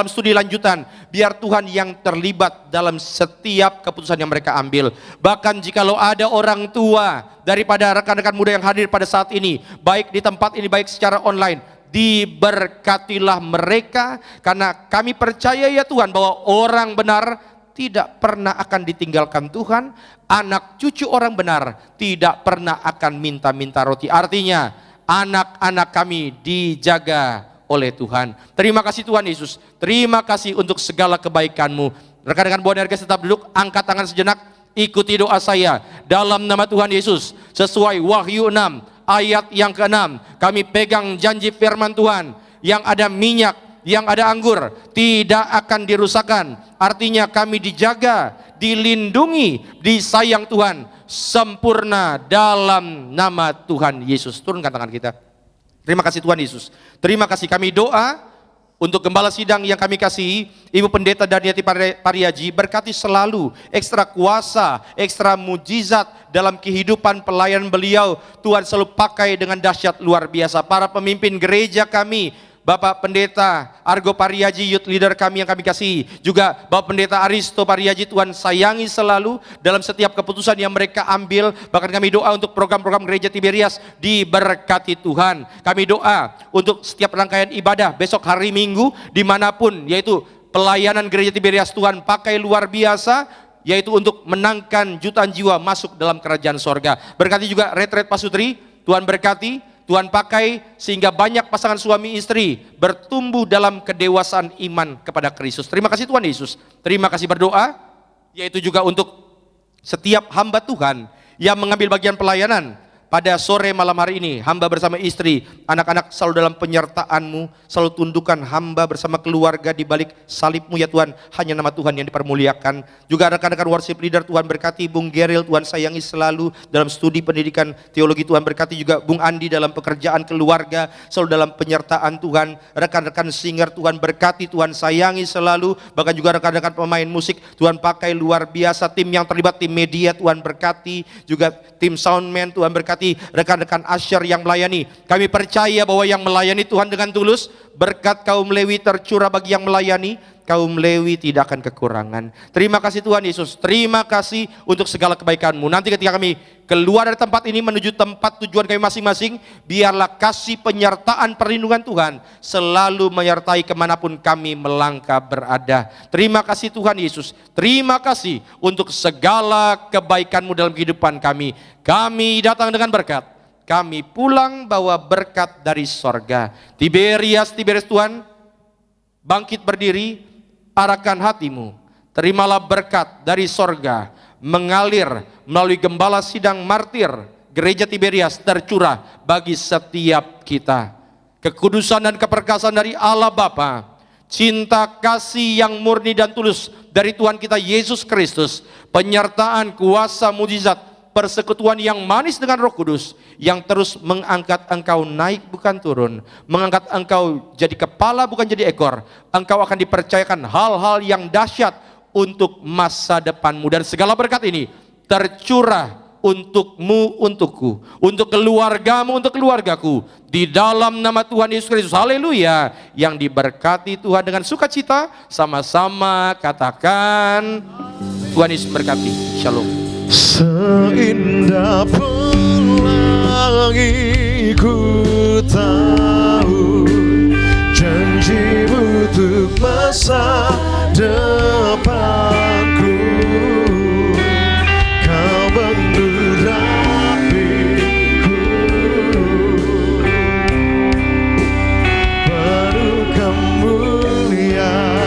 studi lanjutan, biar Tuhan yang terlibat dalam setiap keputusan yang mereka ambil. Bahkan jikalau ada orang tua daripada rekan-rekan muda yang hadir pada saat ini, baik di tempat ini, baik secara online, diberkatilah mereka, karena kami percaya ya Tuhan, bahwa orang benar tidak pernah akan ditinggalkan Tuhan, anak cucu orang benar tidak pernah akan minta-minta roti. Artinya, anak-anak kami dijaga oleh Tuhan. Terima kasih Tuhan Yesus. Terima kasih untuk segala kebaikan-Mu. Rekan-rekan Boanerges tetap duduk, angkat tangan sejenak, ikuti doa saya dalam nama Tuhan Yesus. Sesuai Wahyu 6 ayat yang ke-6, kami pegang janji firman Tuhan, yang ada minyak, yang ada anggur, tidak akan dirusakkan. Artinya kami dijaga, dilindungi, disayang Tuhan sempurna dalam nama Tuhan Yesus. Turunkan tangan kita. Terima kasih Tuhan Yesus. Terima kasih, kami doa untuk gembala sidang yang kami kasihi, Ibu Pendeta Daniati Pariaji, berkati selalu ekstra kuasa, ekstra mujizat dalam kehidupan pelayan beliau. Tuhan selalu pakai dengan dahsyat luar biasa. Para pemimpin gereja kami, Bapak Pendeta Argo Pariaji, youth leader kami yang kami kasihi, juga Bapak Pendeta Aristo Pariaji, Tuhan sayangi selalu dalam setiap keputusan yang mereka ambil. Bahkan kami doa untuk program-program gereja Tiberias, diberkati Tuhan. Kami doa untuk setiap rangkaian ibadah besok hari Minggu dimanapun, yaitu pelayanan gereja Tiberias, Tuhan pakai luar biasa, yaitu untuk menangkan jutaan jiwa masuk dalam kerajaan sorga. Berkati juga retret pasutri, Tuhan berkati, Tuhan pakai sehingga banyak pasangan suami istri bertumbuh dalam kedewasaan iman kepada Kristus. Terima kasih Tuhan Yesus. Terima kasih berdoa, yaitu juga untuk setiap hamba Tuhan yang mengambil bagian pelayanan pada sore malam hari ini. Hamba bersama istri, anak-anak selalu dalam penyertaan-Mu, selalu tundukkan hamba bersama keluarga di balik salib-Mu ya Tuhan. Hanya nama Tuhan yang dipermuliakan. Juga rekan-rekan worship leader, Tuhan berkati Bung Geril, Tuhan sayangi selalu dalam studi pendidikan teologi. Tuhan berkati juga Bung Andi dalam pekerjaan keluarga, selalu dalam penyertaan Tuhan. Rekan-rekan singer, Tuhan berkati, Tuhan sayangi selalu. Bahkan juga rekan-rekan pemain musik, Tuhan pakai luar biasa. Tim yang terlibat, tim media, Tuhan berkati. Juga tim soundman, Tuhan berkati. Rekan-rekan Asher yang melayani, kami percaya bahwa yang melayani Tuhan dengan tulus, berkat kaum Lewi tercurah bagi yang melayani, kaum Lewi tidak akan kekurangan. Terima kasih Tuhan Yesus, terima kasih untuk segala kebaikan-Mu. Nanti ketika kami keluar dari tempat ini menuju tempat tujuan kami masing-masing, biarlah kasih penyertaan perlindungan Tuhan selalu menyertai kemanapun kami melangkah berada. Terima kasih Tuhan Yesus, terima kasih untuk segala kebaikan-Mu dalam kehidupan kami. Kami datang dengan berkat, kami pulang bawa berkat dari sorga. Tiberias Tuhan, bangkit berdiri, arahkan hatimu, terimalah berkat dari sorga, mengalir melalui gembala sidang martir, gereja Tiberias tercurah bagi setiap kita. Kekudusan dan keperkasaan dari Allah Bapa, cinta kasih yang murni dan tulus dari Tuhan kita Yesus Kristus, penyertaan kuasa mujizat, persekutuan yang manis dengan Roh Kudus yang terus mengangkat engkau naik bukan turun, mengangkat engkau jadi kepala bukan jadi ekor. Engkau akan dipercayakan hal-hal yang dahsyat untuk masa depanmu, dan segala berkat ini tercurah untukmu, untukku, untuk keluargamu, untuk keluargaku, di dalam nama Tuhan Yesus Kristus. Haleluya. Yang diberkati Tuhan dengan sukacita, sama-sama katakan, Tuhan Yesus berkati. Shalom. Seindah pelangi ku tahu janjimu untuk masa depanku. Kau mengurapiku penuh kemuliaan.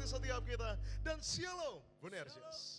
Setiap kita dan shalom Bonerges.